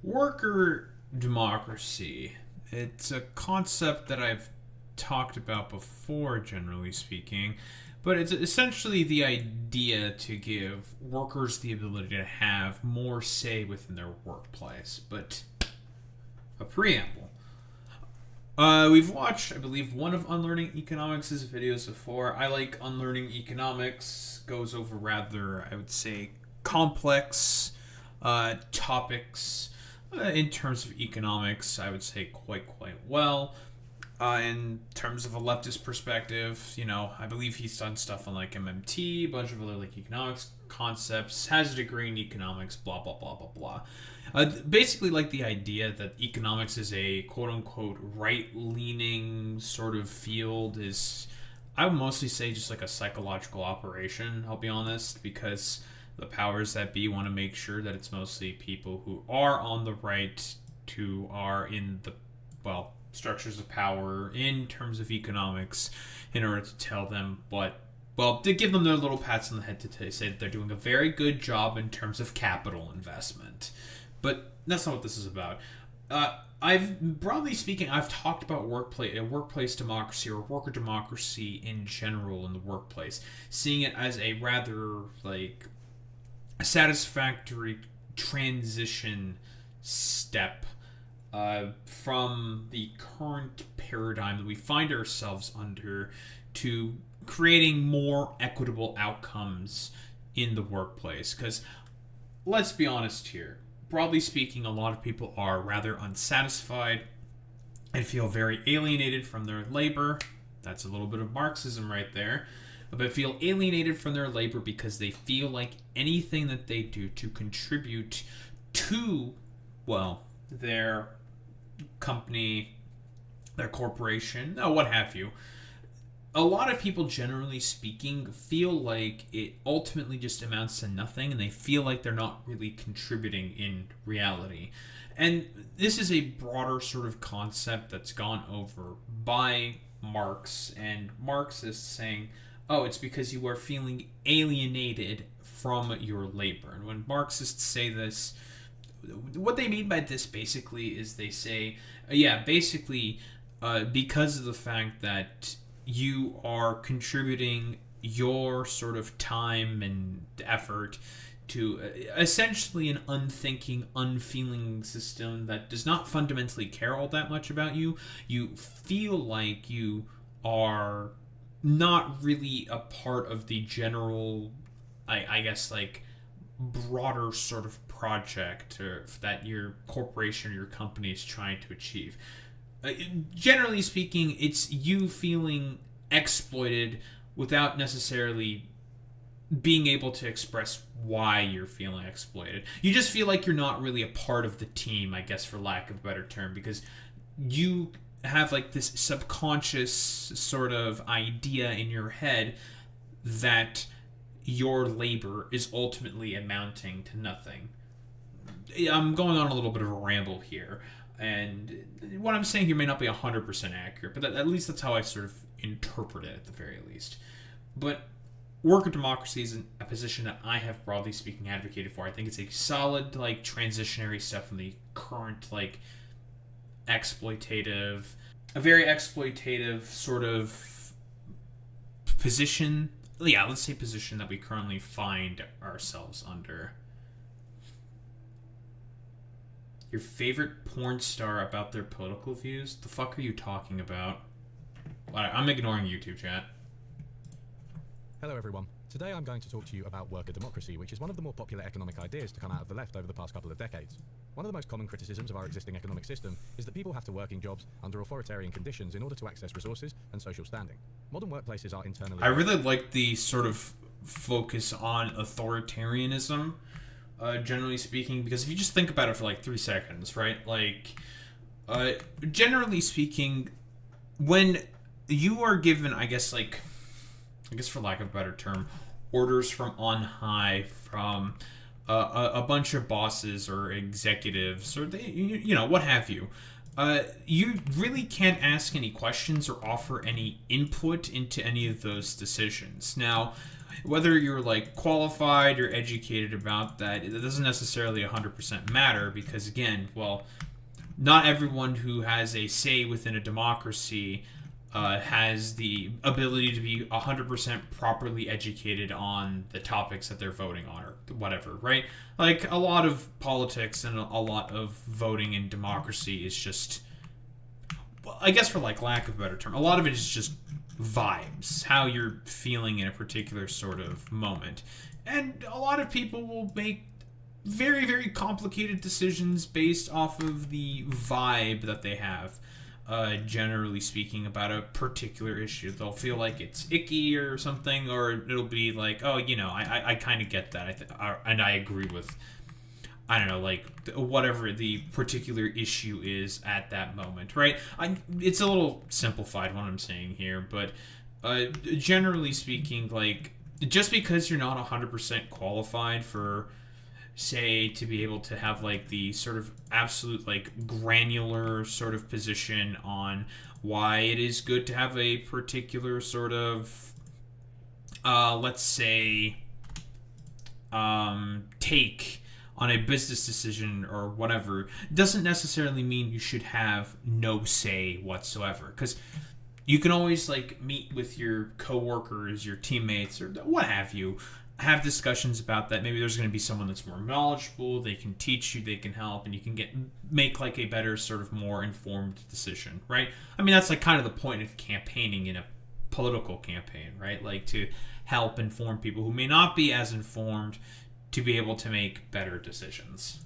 Worker democracy. It's a concept that I've talked about before, generally speaking, but it's essentially the idea to give workers the ability to have more say within their workplace. But a preamble. We've watched, I believe, one of Unlearning Economics' videos before. I like Unlearning Economics. Goes over rather, I would say, complex topics in terms of economics. I would say quite well. In terms of a leftist perspective, I believe he's done stuff on like MMT, a bunch of other like economics concepts, has a degree in economics, blah blah blah blah blah. Basically, like the idea that economics is a quote unquote right leaning sort of field is, I would mostly say, just like a psychological operation. I'll be honest, because the powers that be want to make sure that it's mostly people who are on the right, who are in the, well, structures of power in terms of economics, in order to tell them what, well, to give them their little pats on the head to say that they're doing a very good job in terms of capital investment. But that's not what this is about. Broadly speaking, I've talked about workplace democracy or worker democracy in general in the workplace, seeing it as a rather like satisfactory transition step from the current paradigm that we find ourselves under to creating more equitable outcomes in the workplace. Because let's be honest here, broadly speaking, a lot of people are rather unsatisfied and feel very alienated from their labor. That's a little bit of Marxism right there. But feel alienated from their labor because they feel like anything that they do to contribute to, well, their company, their corporation, what have you. A lot of people, generally speaking, feel like it ultimately just amounts to nothing, and they feel like they're not really contributing in reality. And this is a broader sort of concept that's gone over by Marx and Marxists saying, oh, it's because you are feeling alienated from your labor. And when Marxists say this, what they mean by this basically is they say, basically, because of the fact that you are contributing your sort of time and effort to essentially an unthinking, unfeeling system that does not fundamentally care all that much about you, you feel like you are not really a part of the general, I guess, like, broader sort of project that your corporation or your company is trying to achieve. Generally speaking, it's you feeling exploited without necessarily being able to express why you're feeling exploited. You just feel like you're not really a part of the team, I guess, for lack of a better term, because you have like this subconscious sort of idea in your head that your labor is ultimately amounting to nothing. I'm going on a little bit of a ramble here, and what I'm saying here may not be 100% accurate, but at least that's how I sort of interpret it at the very least. But worker democracy is a position that I have, broadly speaking, advocated for. I think it's a solid, like, transitionary step from the current, like, a very exploitative sort of position. Yeah, let's say position that we currently find ourselves under. Your favorite porn star about their political views? The fuck are you talking about? I'm ignoring YouTube chat. Hello everyone. Today I'm going to talk to you about worker democracy, which is one of the more popular economic ideas to come out of the left over the past couple of decades. One of the most common criticisms of our existing economic system is that people have to work in jobs under authoritarian conditions in order to access resources and social standing. Modern workplaces are internally... I really like the sort of focus on authoritarianism, generally speaking, because if you just think about it for like 3 seconds, right? Like, generally speaking, when you are given, I guess for lack of a better term, orders from on high, from a bunch of bosses or executives or what have you, You really can't ask any questions or offer any input into any of those decisions. Now, whether you're like qualified or educated about that, it doesn't necessarily 100% matter because, again, well, not everyone who has a say within a democracy has the ability to be 100% properly educated on the topics that they're voting on or whatever, right? Like, a lot of politics and a lot of voting in democracy is just, well, I guess for like lack of a better term, a lot of it is just vibes, how you're feeling in a particular sort of moment. And a lot of people will make very, very complicated decisions based off of the vibe that they have, generally speaking, about a particular issue. They'll feel like it's icky or something, or it'll be like, oh, I kind of get that. And I agree with, I don't know, like, whatever the particular issue is at that moment, right? It's a little simplified what I'm saying here, but generally speaking, like, just because you're not 100% qualified for, say, to be able to have like the sort of absolute like granular sort of position on why it is good to have a particular sort of let's say take on a business decision or whatever, doesn't necessarily mean you should have no say whatsoever, because you can always like meet with your coworkers, your teammates, or what have you, have discussions about that. Maybe there's going to be someone that's more knowledgeable, they can teach you, they can help, and you can make like a better sort of more informed decision, right? I mean, that's like kind of the point of campaigning in a political campaign, right? Like to help inform people who may not be as informed to be able to make better decisions.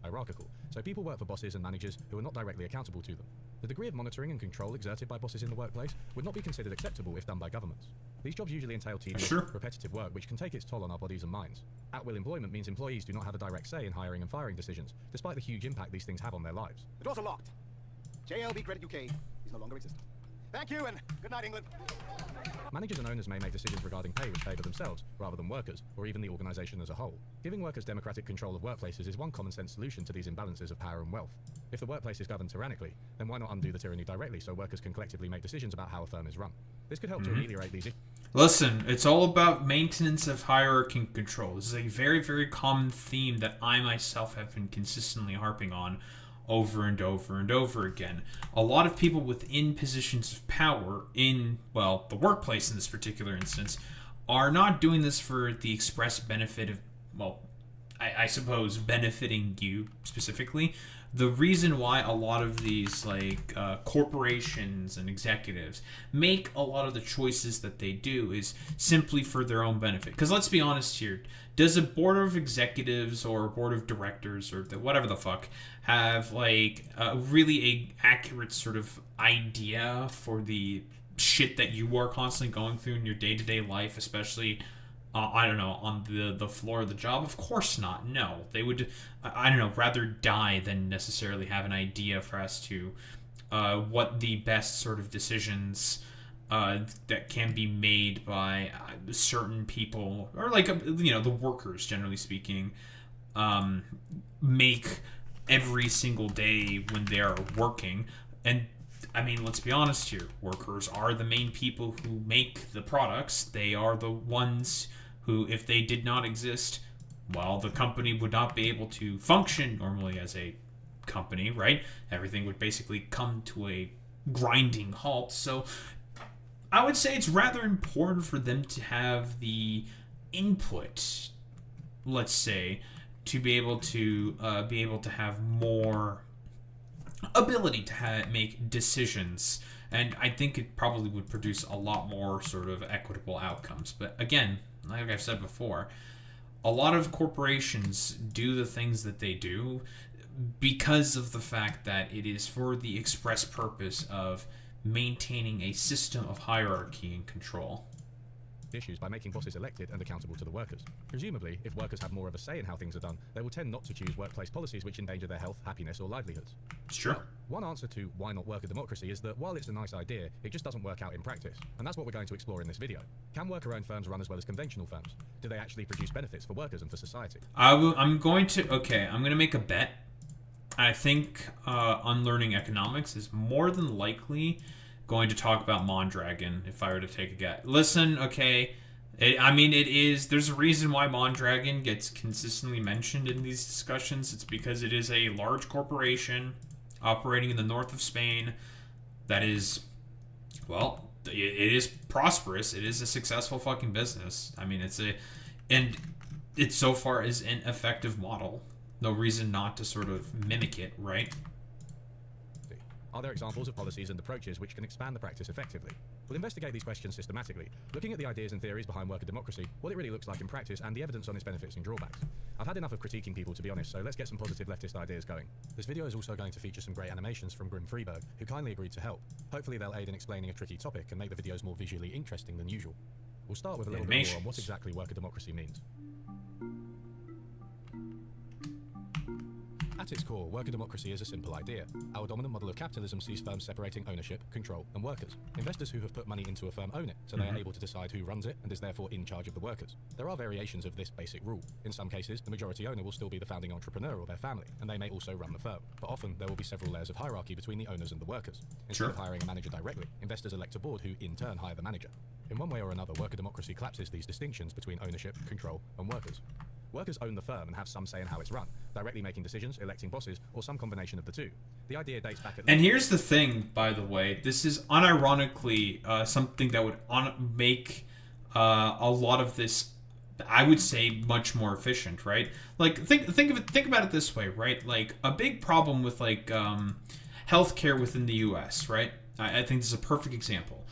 Hierarchical, so people work for bosses and managers who are not directly accountable to them. The degree of monitoring and control exerted by bosses in the workplace would not be considered acceptable if done by governments. These jobs usually entail tedious, repetitive work which can take its toll on our bodies and minds. At-will employment means employees do not have a direct say in hiring and firing decisions, despite the huge impact these things have on their lives. The doors are locked. JLB Credit UK is no longer existent. Thank you and good night, England. Managers and owners may make decisions regarding pay which favour themselves, rather than workers, or even the organisation as a whole. Giving workers democratic control of workplaces is one common-sense solution to these imbalances of power and wealth. If the workplace is governed tyrannically, then why not undo the tyranny directly so workers can collectively make decisions about how a firm is run? This could help to ameliorate these issues. Listen, it's all about maintenance of hierarchy and control. This is a very, very common theme that I myself have been consistently harping on over and over and over again. A lot of people within positions of power in, well, the workplace in this particular instance, are not doing this for the express benefit of, well, I suppose benefiting you specifically. The reason why a lot of these like corporations and executives make a lot of the choices that they do is simply for their own benefit. Because let's be honest here, does a board of executives or a board of directors or whatever the fuck have like really a accurate sort of idea for the shit that you are constantly going through in your day-to-day life, especially I don't know, on the floor of the job? Of course not. No, they would, I don't know, rather die than necessarily have an idea for as to what the best sort of decisions that can be made by certain people, or like, the workers, generally speaking, make every single day when they are working. And I mean, let's be honest here. Workers are the main people who make the products. They are the ones who, if they did not exist, well, the company would not be able to function normally as a company, right? Everything would basically come to a grinding halt. So I would say it's rather important for them to have the input, let's say, to be able to have more ability to make decisions. And I think it probably would produce a lot more sort of equitable outcomes. But again, like I've said before, a lot of corporations do the things that they do because of the fact that it is for the express purpose of maintaining a system of hierarchy and control. Issues by making bosses elected and accountable to the workers. Presumably, if workers have more of a say in how things are done, they will tend not to choose workplace policies which endanger their health, happiness, or livelihoods. Sure. Well, one answer to why not worker democracy is that while it's a nice idea, it just doesn't work out in practice. And that's what we're going to explore in this video. Can worker-owned firms run as well as conventional firms? Do they actually produce benefits for workers and for society? I'm going to make a bet I think Unlearning Economics is more than likely going to talk about Mondragon if I were to take a guess. Listen, okay. It is. There's a reason why Mondragon gets consistently mentioned in these discussions. It's because it is a large corporation operating in the north of Spain that is, well, it is prosperous. It is a successful fucking business. And it so far is an effective model. No reason not to sort of mimic it, right? Are there examples of policies and approaches which can expand the practice effectively? We'll investigate these questions systematically, looking at the ideas and theories behind worker democracy, what it really looks like in practice, and the evidence on its benefits and drawbacks. I've had enough of critiquing people, to be honest, so let's get some positive leftist ideas going. This video is also going to feature some great animations from Grim Freeberg, who kindly agreed to help. Hopefully they'll aid in explaining a tricky topic and make the videos more visually interesting than usual. We'll start with a little bit more on what exactly worker democracy means. At its core, worker democracy is a simple idea. Our dominant model of capitalism sees firms separating ownership, control, and workers. Investors who have put money into a firm own it, so they are able to decide who runs it and is therefore in charge of the workers. There are variations of this basic rule. In some cases, the majority owner will still be the founding entrepreneur or their family, and they may also run the firm. But often, there will be several layers of hierarchy between the owners and the workers. Instead of hiring a manager directly, investors elect a board who, in turn, hire the manager. In one way or another, worker democracy collapses these distinctions between ownership, control, and workers. Workers own the firm and have some say in how it's run, directly making decisions, electing bosses, or some combination of the two. The idea dates back at... And here's the thing, by the way. This is unironically something that would make a lot of this, I would say, much more efficient, right? Like, think about it this way, right? Like, a big problem with, like, healthcare within the U.S., right? I think this is a perfect example.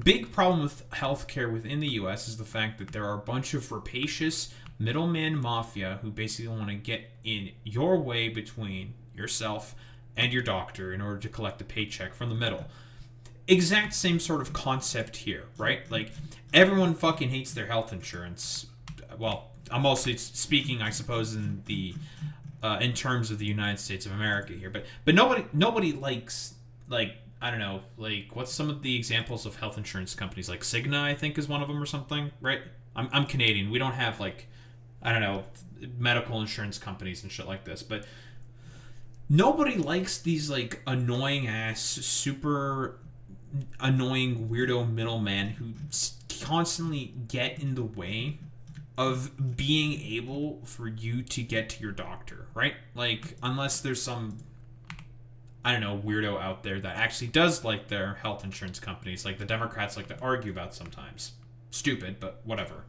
Big problem with healthcare within the U.S. is the fact that there are a bunch of rapacious middleman mafia who basically want to get in your way between yourself and your doctor in order to collect a paycheck from the middle. Exact same sort of concept here, right? Like, everyone fucking hates their health insurance. Well, I'm mostly speaking, I suppose, in terms of the United States of America here, but nobody likes, like, I don't know, like, what's some of the examples of health insurance companies? Like Cigna, I think, is one of them or something, right? I'm Canadian. We don't have, like, I don't know, medical insurance companies and shit like this, but nobody likes these, like, annoying ass, super annoying weirdo middlemen who constantly get in the way of being able for you to get to your doctor, right? Like, unless there's some, I don't know, weirdo out there that actually does like their health insurance companies, like the Democrats like to argue about sometimes. Stupid, but whatever.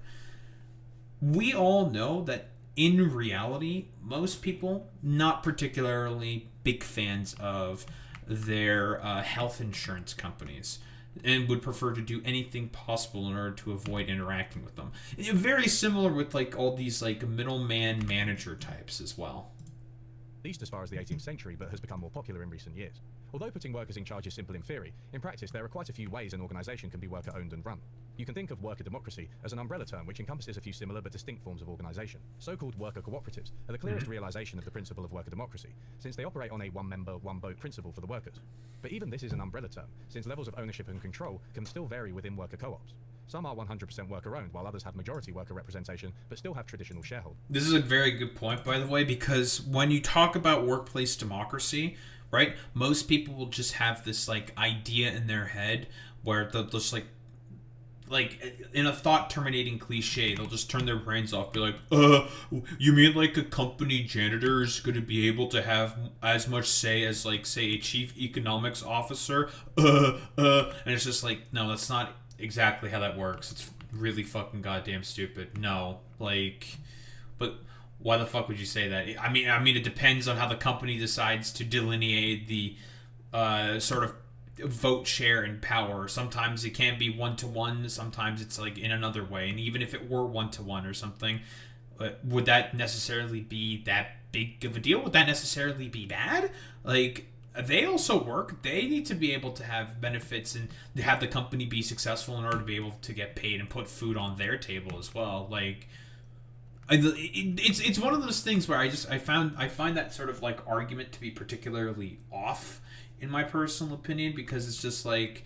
We all know that in reality, most people not particularly big fans of their health insurance companies and would prefer to do anything possible in order to avoid interacting with them. Very similar with, like, all these, like, middleman manager types as well. At least as far as the 18th century, but has become more popular in recent years. Although putting workers in charge is simple in theory, in practice there are quite a few ways an organisation can be worker-owned and run. You can think of worker democracy as an umbrella term which encompasses a few similar but distinct forms of organisation. So-called worker cooperatives are the clearest realisation of the principle of worker democracy, since they operate on a one-member, one-vote principle for the workers. But even this is an umbrella term, since levels of ownership and control can still vary within worker co-ops. Some are 100% worker-owned, while others have majority worker representation, but still have traditional shareholding. This is a very good point, by the way, because when you talk about workplace democracy, right, most people will just have this, like, idea in their head where they'll just, like in a thought-terminating cliche, they'll just turn their brains off, be like, you mean, like, a company janitor is going to be able to have as much say as, like, say, a chief economics officer? And it's just like, no, that's not exactly how that works. It's really fucking goddamn stupid. No, like, but why the fuck would you say that? I mean, it depends on how the company decides to delineate the sort of vote share and power. Sometimes it can be one-to-one, sometimes it's, like, in another way. And even if it were one-to-one or something, would that necessarily be that big of a deal? Would that necessarily be bad? Like, they also work. They need to be able to have benefits and have the company be successful in order to be able to get paid and put food on their table as well. Like, it's one of those things where I find that sort of, like, argument to be particularly off, in my personal opinion, because it's just like,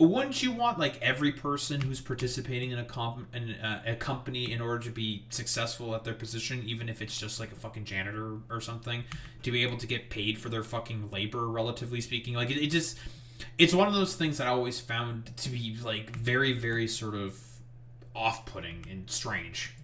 wouldn't you want like every person who's participating in a company in order to be successful at their position, even if it's just like a fucking janitor or something, to be able to get paid for their fucking labor, relatively speaking? Like it just, it's one of those things that I always found to be like very, very sort of off-putting and strange.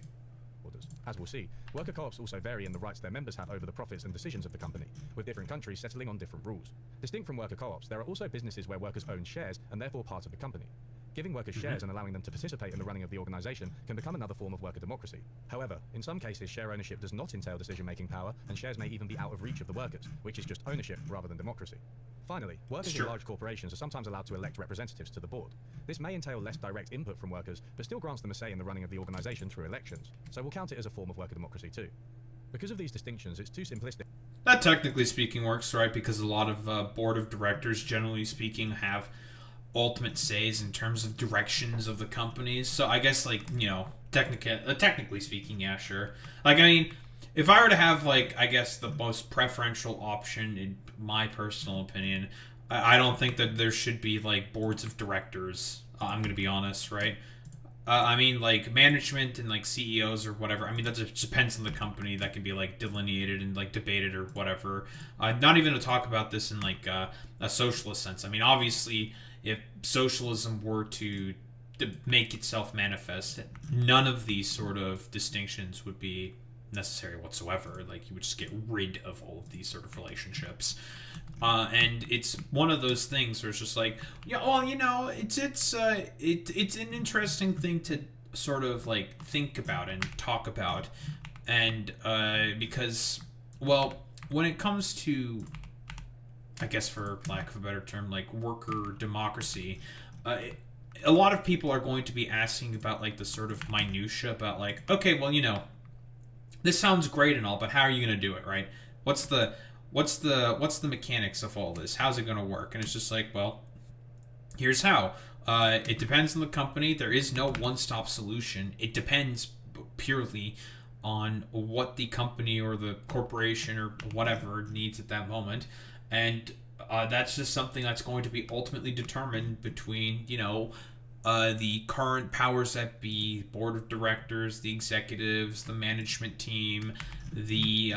As we'll see, worker co-ops also vary in the rights their members have over the profits and decisions of the company, with different countries settling on different rules. Distinct from worker co-ops, there are also businesses where workers own shares and therefore part of the company. Giving workers shares and allowing them to participate in the running of the organization can become another form of worker democracy. However, in some cases, share ownership does not entail decision-making power, and shares may even be out of reach of the workers, which is just ownership rather than democracy. Finally, workers in large corporations are sometimes allowed to elect representatives to the board. This may entail less direct input from workers, but still grants them a say in the running of the organization through elections, so we'll count it as a form of worker democracy too. Because of these distinctions, it's too simplistic. That technically speaking works, right? Because a lot of board of directors, generally speaking, have ultimate says in terms of directions of the companies. So I guess, like, you know, technically speaking, yeah, sure. Like, I mean, if I were to have, like, I guess the most preferential option, in my personal opinion, I don't think that there should be, like, boards of directors. I'm going to be honest, right? I mean, like, management and, like, CEOs or whatever. I mean, that just depends on the company. That can be, like, delineated and, like, debated or whatever. Not even to talk about this in, like, a socialist sense. I mean, obviously, if socialism were to make itself manifest, none of these sort of distinctions would be necessary whatsoever. Like, you would just get rid of all of these sort of relationships. And it's one of those things where it's just like, yeah, well, you know, it's an interesting thing to sort of like think about and talk about, and because, well, when it comes to, I guess for lack of a better term, like worker democracy, a lot of people are going to be asking about like the sort of minutia about like, okay, well, you know, this sounds great and all, but how are you going to do it, right? What's the mechanics of all this? How's it going to work? And it's just like, well, here's how. It depends on the company. There is no one-stop solution. It depends purely on what the company or the corporation or whatever needs at that moment. And that's just something that's going to be ultimately determined between, you know, the current powers that be, board of directors, the executives, the management team, the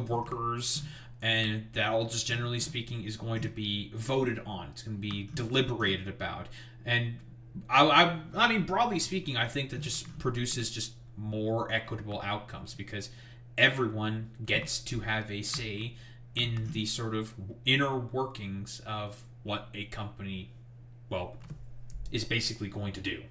workers, and that all, just generally speaking, is going to be voted on. It's going to be deliberated about. And I mean, broadly speaking, I think that just produces just more equitable outcomes, because everyone gets to have a say in the sort of inner workings of what a company, well, is basically going to do.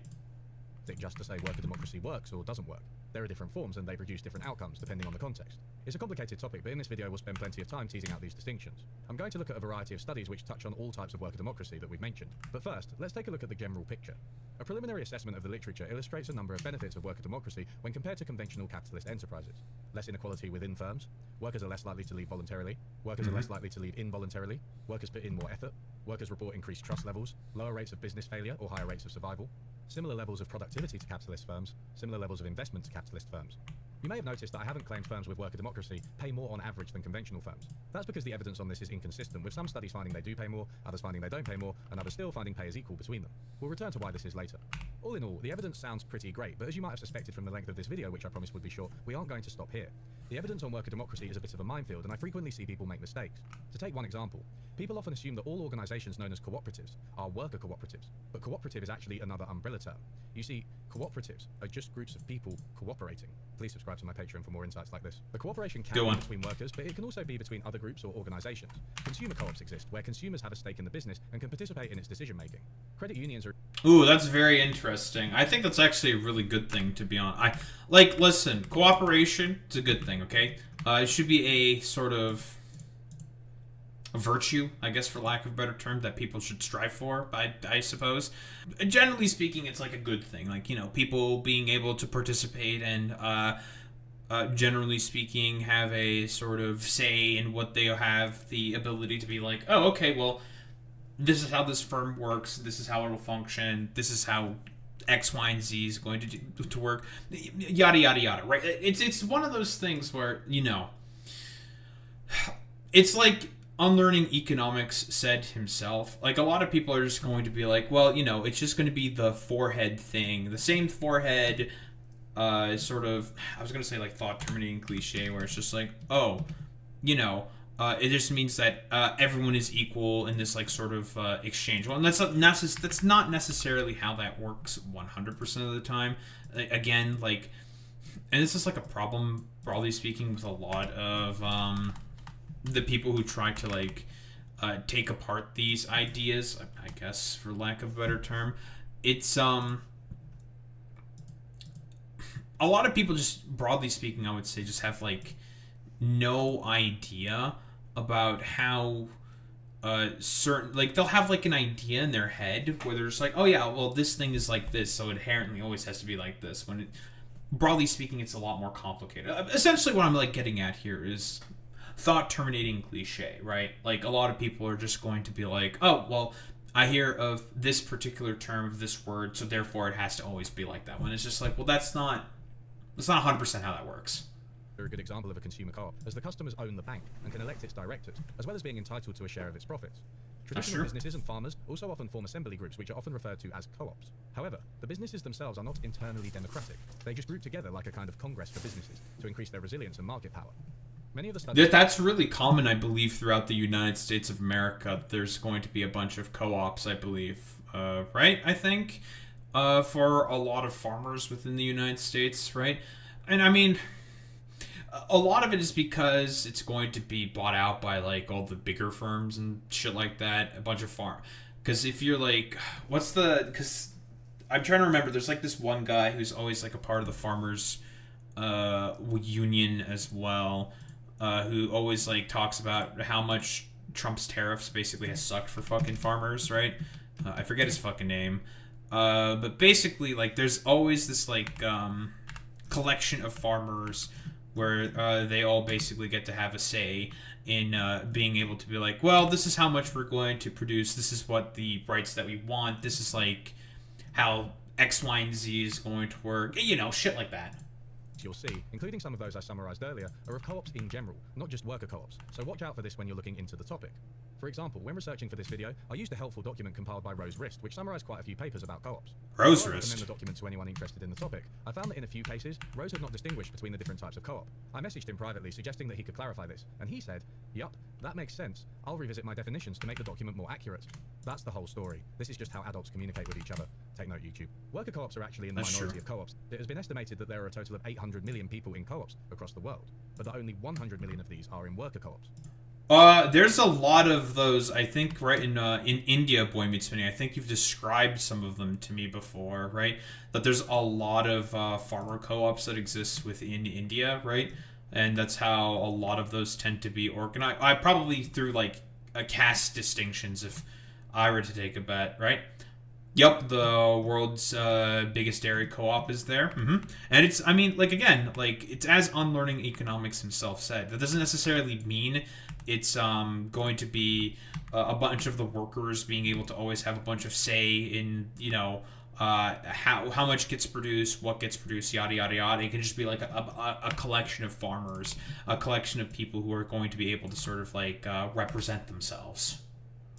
Just to say worker democracy works or doesn't work. There are different forms and they produce different outcomes depending on the context. It's a complicated topic, but in this video we'll spend plenty of time teasing out these distinctions. I'm going to look at a variety of studies which touch on all types of worker democracy that we've mentioned. But first, let's take a look at the general picture. A preliminary assessment of the literature illustrates a number of benefits of worker democracy when compared to conventional capitalist enterprises. Less inequality within firms, workers are less likely to leave voluntarily, workers are less likely to leave involuntarily, workers put in more effort, workers report increased trust levels, lower rates of business failure or higher rates of survival, similar levels of productivity to capitalist firms, similar levels of investment to capitalist firms. You may have noticed that I haven't claimed firms with worker democracy pay more on average than conventional firms. That's because the evidence on this is inconsistent, with some studies finding they do pay more, others finding they don't pay more, and others still finding pay is equal between them. We'll return to why this is later. All in all, the evidence sounds pretty great, but as you might have suspected from the length of this video, which I promised would be short, we aren't going to stop here. The evidence on worker democracy is a bit of a minefield, and I frequently see people make mistakes. To take one example, people often assume that all organizations known as cooperatives are worker cooperatives, but cooperative is actually another umbrella term. You see, cooperatives are just groups of people cooperating. Please subscribe to my Patreon for more insights like this. The cooperation can be between workers, but it can also be between other groups or organizations. Consumer co-ops exist, where consumers have a stake in the business and can participate in its decision-making. Credit unions are... Ooh, that's very interesting. I think that's actually a really good thing, to be honest. Listen, cooperation, it's a good thing, okay? It should be a sort of a virtue, I guess, for lack of a better term, that people should strive for, I suppose. Generally speaking, it's like a good thing. Like, you know, people being able to participate and, generally speaking, have a sort of say in what they have the ability to be like, oh, okay, well, this is how this firm works, this is how it will function, this is how X, Y, and Z is going to work, yada, yada, yada, right? It's one of those things where, you know, it's like Unlearning Economics said himself, like, a lot of people are just going to be like, well, it's just going to be the forehead thing. The same forehead, sort of, I was going to say, like, thought terminating cliche, where it's just like, oh, it just means that everyone is equal in this, like, sort of exchange. Well, and that's not necessarily how that works 100% of the time. Again, like, and this is, like, a problem, broadly speaking, with a lot of the people who try to, like, take apart these ideas, I guess, for lack of a better term. It's a lot of people, just broadly speaking, I would say, just have, like, no idea about how certain, like, they'll have, like, an idea in their head where they're just like, oh yeah, well, this thing is like this, so it inherently always has to be like this, when broadly speaking, it's a lot more complicated. Essentially what I'm, like, getting at here is thought terminating cliche, right? Like, a lot of people are just going to be like, oh, well, I hear of this particular term of this word, so therefore it has to always be like that. When it's just like, well, that's not 100% how that works. They're a good example of a consumer co-op, as the customers own the bank and can elect its directors, as well as being entitled to a share of its profits. Traditional businesses and farmers also often form assembly groups, which are often referred to as co-ops. However, the businesses themselves are not internally democratic. They just group together like a kind of congress for businesses to increase their resilience and market power. Many of the studies... That's really common, I believe, throughout the United States of America. There's going to be a bunch of co-ops, I believe, right? I think, for a lot of farmers within the United States, right? And I mean, a lot of it is because it's going to be bought out by, like, all the bigger firms and shit like that. A bunch of because if you're like, because I'm trying to remember, there's, like, this one guy who's always, like, a part of the farmers union as well, who always, like, talks about how much Trump's tariffs basically has sucked for fucking farmers, right? I forget his fucking name. But basically, like, there's always this, like, collection of farmers where they all basically get to have a say in being able to be like, well, this is how much we're going to produce, this is what the rights that we want, this is, like, how X, Y, and Z is going to work, shit like that. You'll see, including some of those I summarized earlier, are of co-ops in general, not just worker co-ops, so watch out for this when you're looking into the topic. For example, when researching for this video, I used a helpful document compiled by Rose Rist, which summarized quite a few papers about co-ops. Rose Before I Rist? recommend the document to anyone interested in the topic, I found that in a few cases, Rose had not distinguished between the different types of co-op. I messaged him privately suggesting that he could clarify this, and he said, yup, that makes sense. I'll revisit my definitions to make the document more accurate. That's the whole story. This is just how adults communicate with each other. Take note, YouTube. Worker co-ops are actually in the minority of co-ops. It has been estimated that there are a total of 800 million people in co-ops across the world, but that only 100 million of these are in worker co-ops. There's a lot of those, I think, right in India, Boy Meets Mini. I think you've described some of them to me before, right? That there's a lot of farmer co-ops that exist within India, right? And that's how a lot of those tend to be organized. I probably through, like, a caste distinctions, if I were to take a bet, right? Yep, the world's biggest dairy co-op is there. And it's, I mean, like, again, like, it's as Unlearning Economics himself said. That doesn't necessarily mean it's going to be a bunch of the workers being able to always have a bunch of say in, how much gets produced, what gets produced, yada, yada, yada. It can just be, like, a collection of farmers, a collection of people who are going to be able to sort of, like, represent themselves.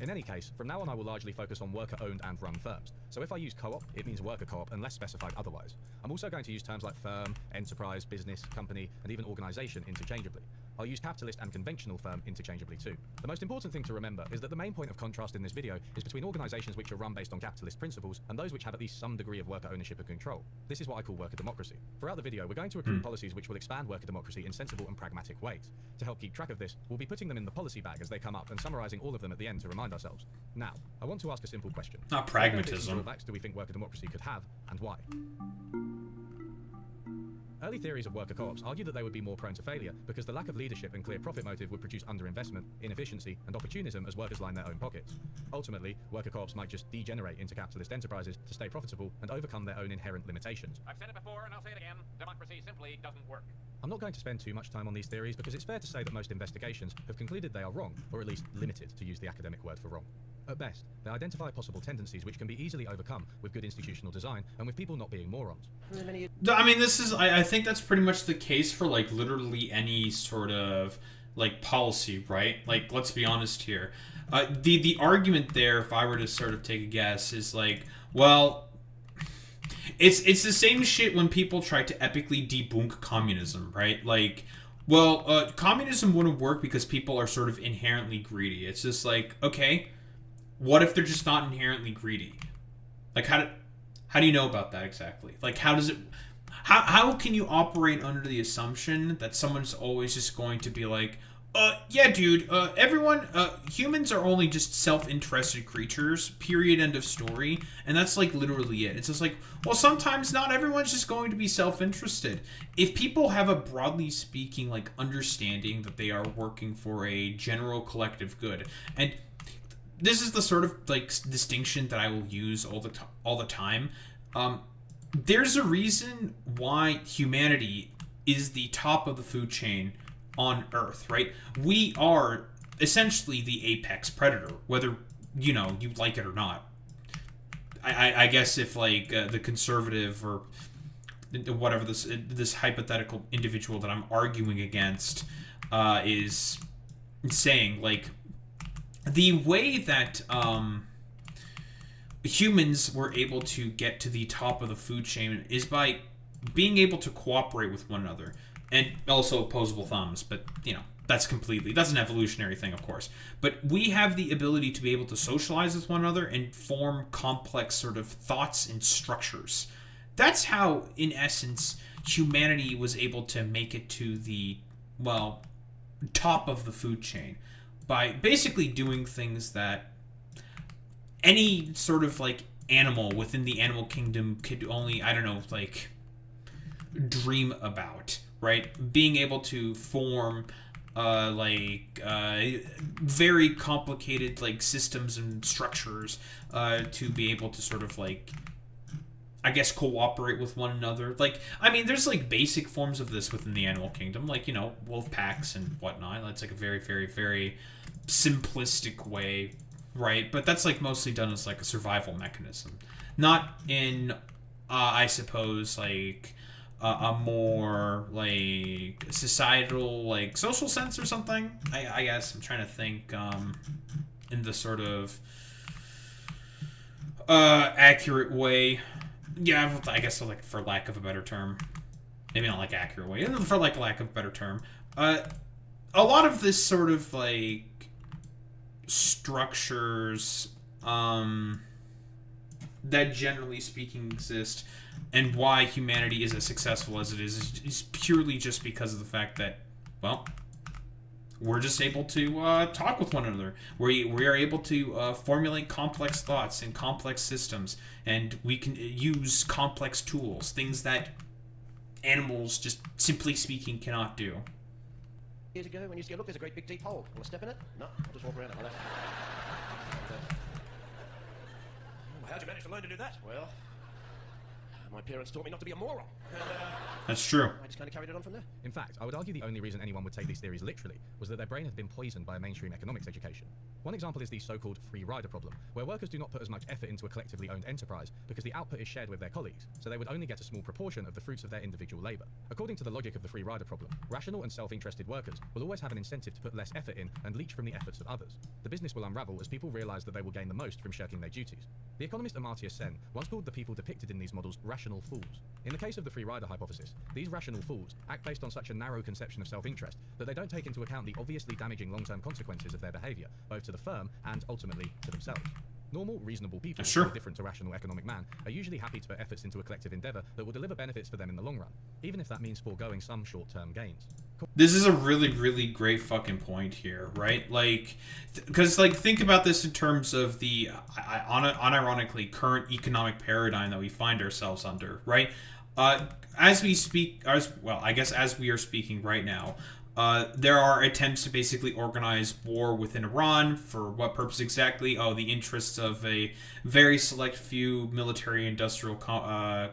In any case, from now on I will largely focus on worker-owned and run firms. So if I use co-op, it means worker co-op unless specified otherwise. I'm also going to use terms like firm, enterprise, business, company, and even organization interchangeably. I'll use capitalist and conventional firm interchangeably too. The most important thing to remember is that the main point of contrast in this video is between organizations which are run based on capitalist principles and those which have at least some degree of worker ownership and control. This is what I call worker democracy. Throughout the video, we're going to recruit policies which will expand worker democracy in sensible and pragmatic ways. To help keep track of this, we'll be putting them in the policy bag as they come up and summarizing all of them at the end to remind ourselves. Now, I want to ask a simple question. Not pragmatism. What drawbacks do we think worker democracy could have, and why? Early theories of worker co-ops argue that they would be more prone to failure because the lack of leadership and clear profit motive would produce underinvestment, inefficiency, and opportunism as workers line their own pockets. Ultimately, worker co-ops might just degenerate into capitalist enterprises to stay profitable and overcome their own inherent limitations. I've said it before and I'll say it again. Democracy simply doesn't work. I'm not going to spend too much time on these theories because it's fair to say that most investigations have concluded they are wrong, or at least limited, to use the academic word for wrong. At best, they identify possible tendencies which can be easily overcome with good institutional design and with people not being morons. I mean, I think that's pretty much the case for, like, literally any sort of like policy, right? Like, let's be honest here. The argument there, if I were to sort of take a guess, is like, well, it's the same shit when people try to epically debunk communism, right? Like, well, communism wouldn't work because people are sort of inherently greedy. It's just like, okay, what if they're just not inherently greedy? Like, how do you know about that exactly? Like, how does it? How can you operate under the assumption that someone's always just going to be like, yeah, dude, everyone, humans are only just self-interested creatures, period, end of story, and that's, like, literally it. It's just like, well, sometimes not everyone's just going to be self-interested. If people have a, broadly speaking, like, understanding that they are working for a general collective good, and this is the sort of, like, distinction that I will use all the time, there's a reason why humanity is the top of the food chain on Earth, right? We are essentially the apex predator, whether, you know, you like it or not. I guess if, like, the conservative or whatever this hypothetical individual that I'm arguing against is saying, like, the way that humans were able to get to the top of the food chain is by being able to cooperate with one another. And also opposable thumbs, but, you know, that's an evolutionary thing, of course. But we have the ability to be able to socialize with one another and form complex sort of thoughts and structures. That's how, in essence, humanity was able to make it to the, well, top of the food chain. By basically doing things that any sort of, like, animal within the animal kingdom could only, I don't know, like, dream about. Right, being able to form, very complicated, like, systems and structures, to be able to sort of, like, I guess, cooperate with one another. Like, I mean, there's, like, basic forms of this within the animal kingdom, like, you know, wolf packs and whatnot. That's, like, a very, very, very simplistic way, right? But that's, like, mostly done as, like, a survival mechanism, not in, I suppose, like, a more, like, societal, like, social sense or something. I guess I'm trying to think in the sort of accurate way. Yeah, I guess, like, for lack of a better term. Maybe not, like, accurate way. For, like, lack of a better term. A lot of this sort of, like, structures that generally speaking exist and why humanity is as successful as it is purely just because of the fact that, well, we're just able to talk with one another. We are able to formulate complex thoughts and complex systems, and we can use complex tools, things that animals, just simply speaking, cannot do. Years ago, when you used to go, look, there's a great big deep hole. Want to step in it? No, I'll just walk around it. How'd you manage to learn to do that? Well, my parents taught me not to be a moron. That's true. I just kind of carried it on from there. In fact, I would argue the only reason anyone would take these theories literally was that their brain had been poisoned by a mainstream economics education. One example is the so-called free rider problem, where workers do not put as much effort into a collectively owned enterprise because the output is shared with their colleagues, so they would only get a small proportion of the fruits of their individual labor. According to the logic of the free rider problem, rational and self-interested workers will always have an incentive to put less effort in and leech from the efforts of others. The business will unravel as people realize that they will gain the most from shirking their duties. The economist Amartya Sen once called the people depicted in these models rational fools. In the case of the free rider hypothesis, these rational fools act based on such a narrow conception of self-interest that they don't take into account the obviously damaging long-term consequences of their behavior, both to the firm and ultimately to themselves. Normal, reasonable people, Sure. who are different to rational economic man, are usually happy to put efforts into a collective endeavor that will deliver benefits for them in the long run, even if that means foregoing some short-term gains. This is a really, really great fucking point here, right? Like, because, like, think about this in terms of the, unironically, current economic paradigm that we find ourselves under, right? As we speak, as we are speaking right now, there are attempts to basically organize war within Iran. For what purpose exactly? Oh, the interests of a very select few military-industrial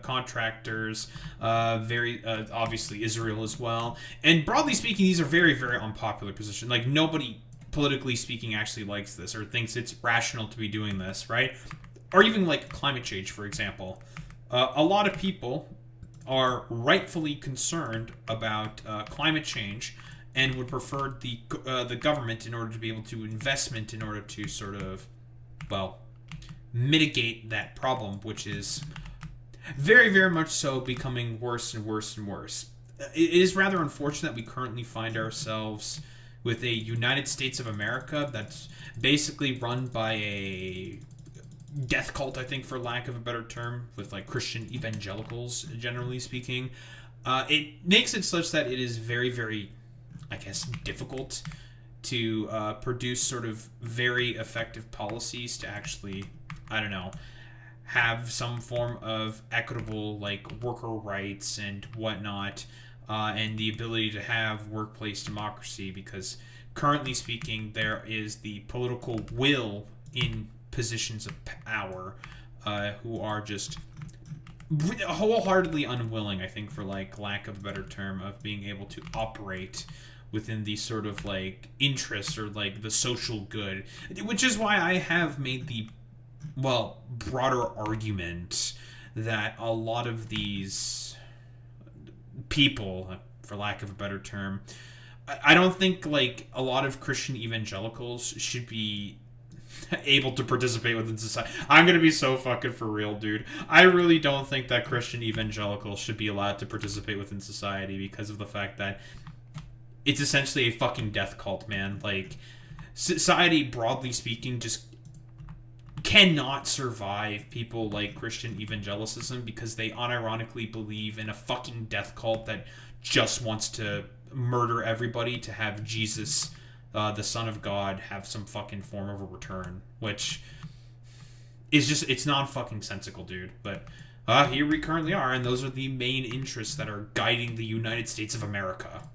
contractors. Very obviously Israel as well. And broadly speaking, these are very, very unpopular positions. Like, nobody, politically speaking, actually likes this or thinks it's rational to be doing this, right? Or even, like, climate change, for example. A lot of people are rightfully concerned about climate change and would prefer the government in order to be able to investment in order to sort of, well, mitigate that problem, which is very, very much so becoming worse and worse and worse. It is rather unfortunate that we currently find ourselves with a United States of America that's basically run by a death cult, I think, for lack of a better term, with like Christian evangelicals, generally speaking. It makes it such that it is very, very, I guess, difficult to produce sort of very effective policies to actually, I don't know, have some form of equitable, like, worker rights and whatnot, and the ability to have workplace democracy, because currently speaking, there is the political will in positions of power who are just wholeheartedly unwilling, I think, for like lack of a better term, of being able to operate within the sort of like interests or like the social good, which is why I have made the, well, broader argument that a lot of these people, for lack of a better term, I don't think like a lot of Christian evangelicals should be able to participate within society. I'm gonna be so fucking for real, dude. I really don't think that Christian evangelicals should be allowed to participate within society because of the fact that it's essentially a fucking death cult, man. Like, society, broadly speaking, just cannot survive people like Christian evangelicism because they unironically believe in a fucking death cult that just wants to murder everybody to have Jesus, the Son of God, have some fucking form of a return, which is just, it's non-fucking sensical, dude. But here we currently are, and those are the main interests that are guiding the United States of America.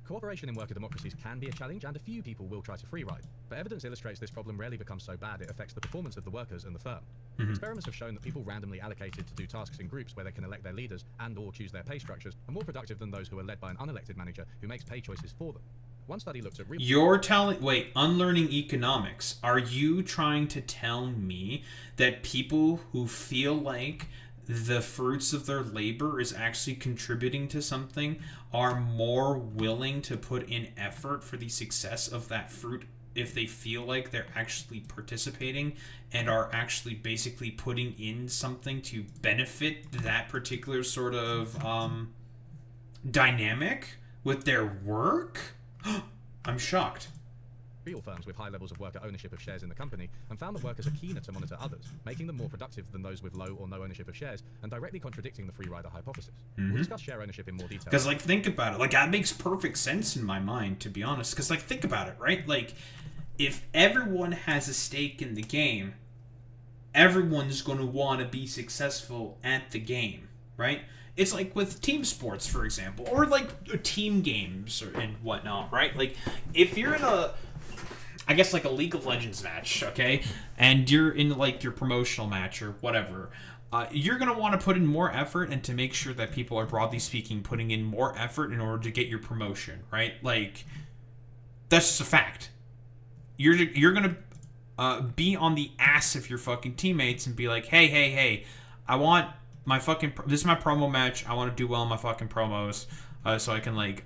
Cooperation in worker democracies can be a challenge, and a few people will try to free ride. But evidence illustrates this problem rarely becomes so bad it affects the performance of the workers and the firm. Experiments have shown that people randomly allocated to do tasks in groups where they can elect their leaders and or choose their pay structures are more productive than those who are led by an unelected manager who makes pay choices for them. One study looked at real... You're telling... Wait, unlearning economics. Are you trying to tell me that people who feel like the fruits of their labor is actually contributing to something are more willing to put in effort for the success of that fruit if they feel like they're actually participating and are actually basically putting in something to benefit that particular sort of dynamic with their work? I'm shocked. Real firms with high levels of worker ownership of shares in the company, and found that workers are keener to monitor others, making them more productive than those with low or no ownership of shares, and directly contradicting the free rider hypothesis. We'll discuss share ownership in more detail. Because, like, think about it. Like, that makes perfect sense in my mind, to be honest. Because, like, think about it, right? Like, if everyone has a stake in the game, everyone's going to want to be successful at the game, right? It's like with team sports, for example, or like team games and whatnot, right? Like, if you're in a, I guess, like a League of Legends match, okay, and you're in like your promotional match or whatever, you're going to want to put in more effort and to make sure that people are, broadly speaking, putting in more effort in order to get your promotion, right? Like, that's just a fact. You're going to be on the ass of your fucking teammates and be like, hey, I want my fucking, this is my promo match, I want to do well in my fucking promos, so I can, like,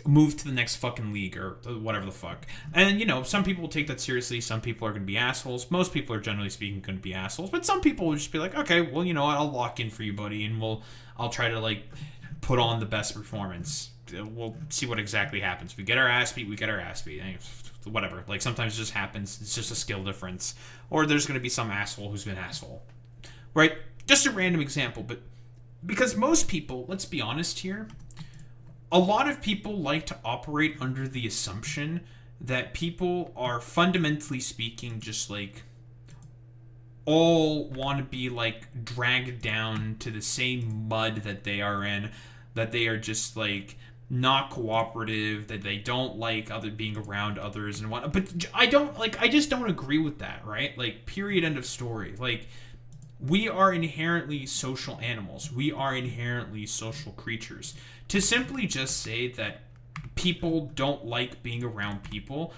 move to the next fucking league or whatever the fuck. And, you know, some people will take that seriously, some people are going to be assholes, most people are generally speaking going to be assholes, but some people will just be like, okay, well, you know what, I'll lock in for you, buddy, and I'll try to, like, put on the best performance. We'll see what exactly happens. We get our ass beat, whatever. Like, sometimes it just happens, it's just a skill difference. Or there's going to be some asshole who's been an asshole. Right? Just a random example, but because most people, let's be honest here, a lot of people like to operate under the assumption that people are, fundamentally speaking, just like all want to be like dragged down to the same mud that they are in, that they are just like not cooperative, that they don't like being around others and whatnot. But I just don't agree with that, right? Like, period, end of story. Like, we are inherently social animals. We are inherently social creatures. To simply just say that people don't like being around people,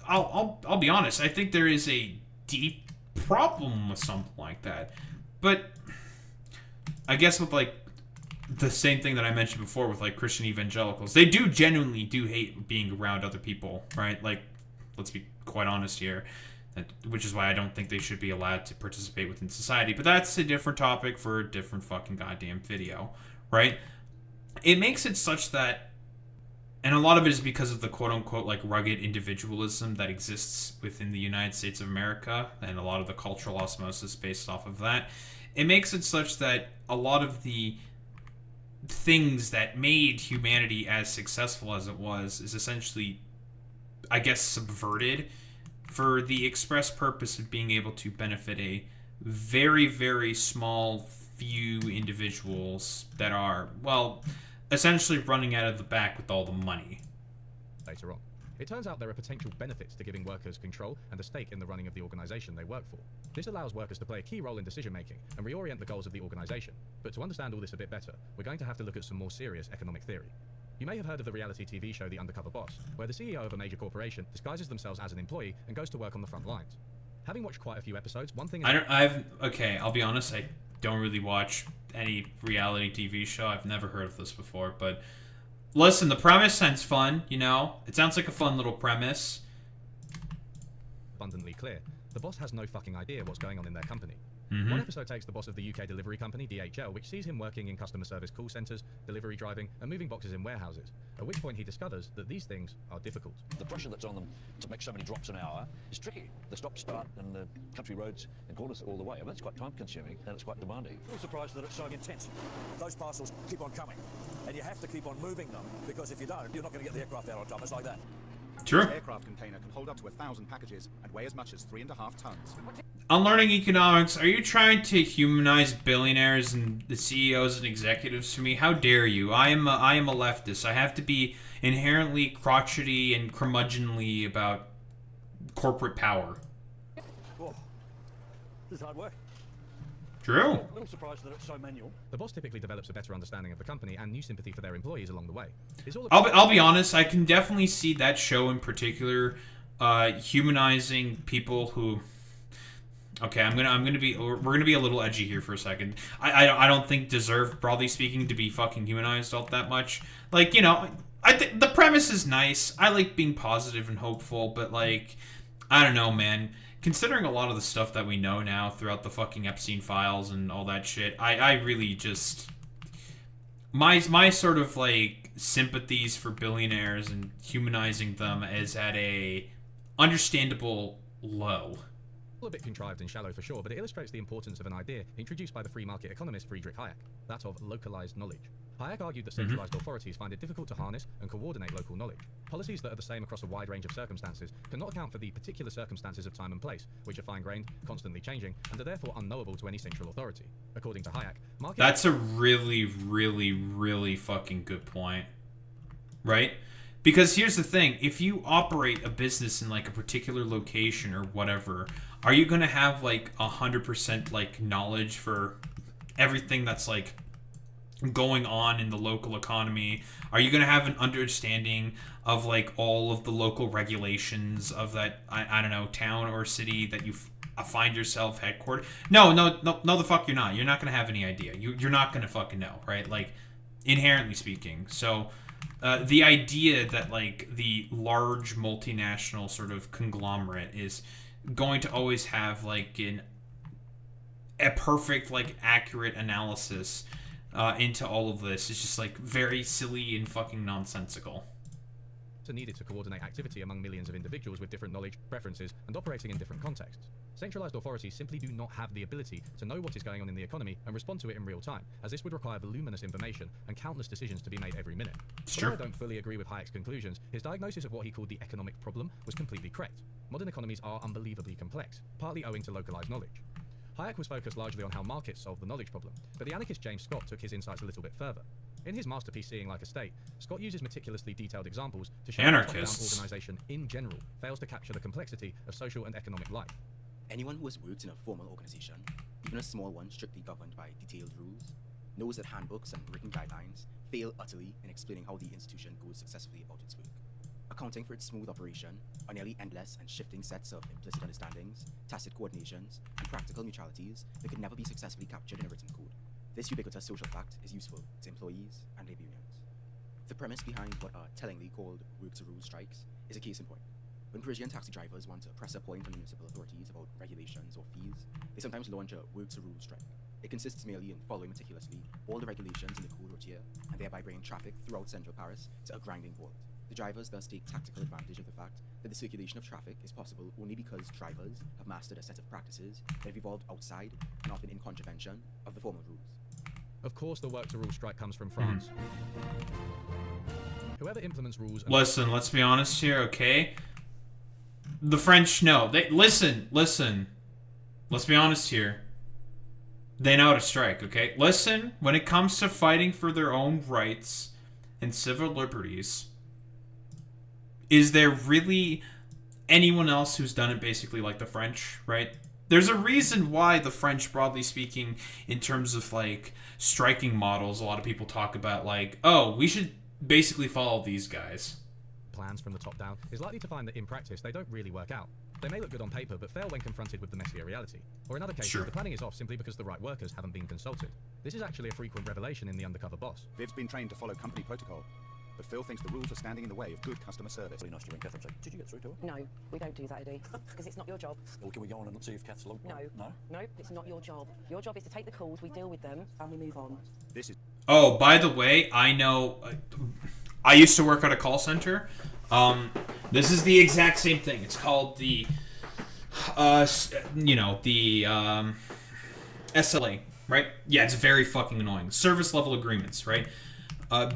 I'll be honest, I think there is a deep problem with something like that. But I guess with, like, the same thing that I mentioned before with like Christian evangelicals. They do genuinely do hate being around other people, right? Like, let's be quite honest here. Which is why I don't think they should be allowed to participate within society. But that's a different topic for a different fucking goddamn video, right? It makes it such that, and a lot of it is because of the quote-unquote like rugged individualism that exists within the United States of America, and a lot of the cultural osmosis based off of that. It makes it such that a lot of the things that made humanity as successful as it was is essentially, I guess, subverted for the express purpose of being able to benefit a very, very small few individuals that are, well, essentially running out of the back with all the money. Later on, it turns out there are potential benefits to giving workers control and a stake in the running of the organization they work for. This allows workers to play a key role in decision making and reorient the goals of the organization. But to understand all this a bit better, we're going to have to look at some more serious economic theory. You may have heard of the reality TV show The Undercover Boss, where the CEO of a major corporation disguises themselves as an employee and goes to work on the front lines. Having watched quite a few episodes, one thing I'll be honest, I don't really watch any reality TV show. I've never heard of this before, but listen, the premise sounds fun, you know? It sounds like a fun little premise. Abundantly clear, the boss has no fucking idea what's going on in their company. Mm-hmm. One episode takes the boss of the UK delivery company, DHL, which sees him working in customer service call centres, delivery driving, and moving boxes in warehouses, at which point he discovers that these things are difficult. The pressure that's on them to make so many drops an hour is tricky. The stop-start and the country roads and corners all the way. I mean, it's quite time-consuming and it's quite demanding. I'm surprised that it's so intense. Those parcels keep on coming, and you have to keep on moving them, because if you don't, you're not going to get the aircraft out on time. It's like that. Sure. An aircraft container can hold up to 1,000 packages and weigh as much as 3.5 tons. On Learning Economics, are you trying to humanize billionaires and the CEOs and executives to me? How dare you? I am a leftist. I have to be inherently crotchety and curmudgeonly about corporate power. Whoa. This is hard work. True. A little surprised that it's so manual. The boss typically develops a better understanding of the company and new sympathy for their employees along the way. It's all I'll be honest, I can definitely see that show in particular humanizing people who... Okay, we're gonna be a little edgy here for a second. I don't think deserve, broadly speaking, to be fucking humanized all that much. Like, you know, I think the premise is nice. I like being positive and hopeful, but like, I don't know, man. Considering a lot of the stuff that we know now throughout the fucking Epstein files and all that shit, I really just... My sort of, like, sympathies for billionaires and humanizing them is at a understandable low. a bit contrived and shallow for sure, but it illustrates the importance of an idea introduced by the free market economist Friedrich Hayek, that of localized knowledge. Hayek argued that centralized authorities find it difficult to harness and coordinate local knowledge. Policies that are the same across a wide range of circumstances cannot account for the particular circumstances of time and place, which are fine-grained, constantly changing, and are therefore unknowable to any central authority. According to Hayek, market... That's a really, really, really fucking good point. Right? Because here's the thing, if you operate a business in like a particular location or whatever, are you going to have like 100% like knowledge for everything that's like going on in the local economy? Are you going to have an understanding of like all of the local regulations of that, I don't know, town or city that you find yourself headquartered? No, the fuck you're not. You're not going to have any idea. You're not going to fucking know, right? Like, inherently speaking. So... the idea that like the large multinational sort of conglomerate is going to always have like a perfect like accurate analysis into all of this is just like very silly and fucking nonsensical. Are needed to coordinate activity among millions of individuals with different knowledge, preferences, and operating in different contexts. Centralized authorities simply do not have the ability to know what is going on in the economy and respond to it in real time, as this would require voluminous information and countless decisions to be made every minute. Although I don't fully agree with Hayek's conclusions, his diagnosis of what he called the economic problem was completely correct. Modern economies are unbelievably complex, partly owing to localized knowledge. Hayek was focused largely on how markets solve the knowledge problem, but the anarchist James Scott took his insights a little bit further. In his masterpiece Seeing Like a State, Scott uses meticulously detailed examples to show how a top-down organization in general fails to capture the complexity of social and economic life. Anyone who has worked in a formal organization, even a small one strictly governed by detailed rules, knows that handbooks and written guidelines fail utterly in explaining how the institution goes successfully about its work. Accounting for its smooth operation are nearly endless and shifting sets of implicit understandings, tacit coordinations, and practical mutualities that could never be successfully captured in a written code. This ubiquitous social fact is useful to employees and labor unions. The premise behind what are tellingly called work-to-rule strikes is a case in point. When Parisian taxi drivers want to press a point on municipal authorities about regulations or fees, they sometimes launch a work-to-rule strike. It consists merely in following meticulously all the regulations in the code routier, and thereby bringing traffic throughout central Paris to a grinding halt. The drivers thus take tactical advantage of the fact that the circulation of traffic is possible only because drivers have mastered a set of practices that have evolved outside and often in contravention of the formal rules. Of course, the work-to-rule strike comes from France. Whoever implements rules... Listen, let's be honest here, okay? The French know. Listen. Let's be honest here. They know how to strike, okay? Listen, when it comes to fighting for their own rights and civil liberties, is there really anyone else who's done it basically like the French, right? There's a reason why the French, broadly speaking, in terms of, like, striking models, a lot of people talk about, like, oh, we should basically follow these guys. Plans from the top down is likely to find that in practice they don't really work out. They may look good on paper, but fail when confronted with the messier reality. Or in other cases, the planning is off simply because the right workers haven't been consulted. This is actually a frequent revelation in the undercover boss. Viv's been trained to follow company protocol, but Phil thinks the rules are standing in the way of good customer service. Really nice to ring Catherine and say, did you get through to her? No, we don't do that, Eddie, because it's not your job. Or can we go on and see if Kath's logged? No, it's not your job. Your job is to take the calls, we deal with them, and we move on. This is... Oh, by the way, I know... I used to work at a call center. This is the exact same thing. It's called the... SLA, right? Yeah, it's very fucking annoying. Service level agreements, right?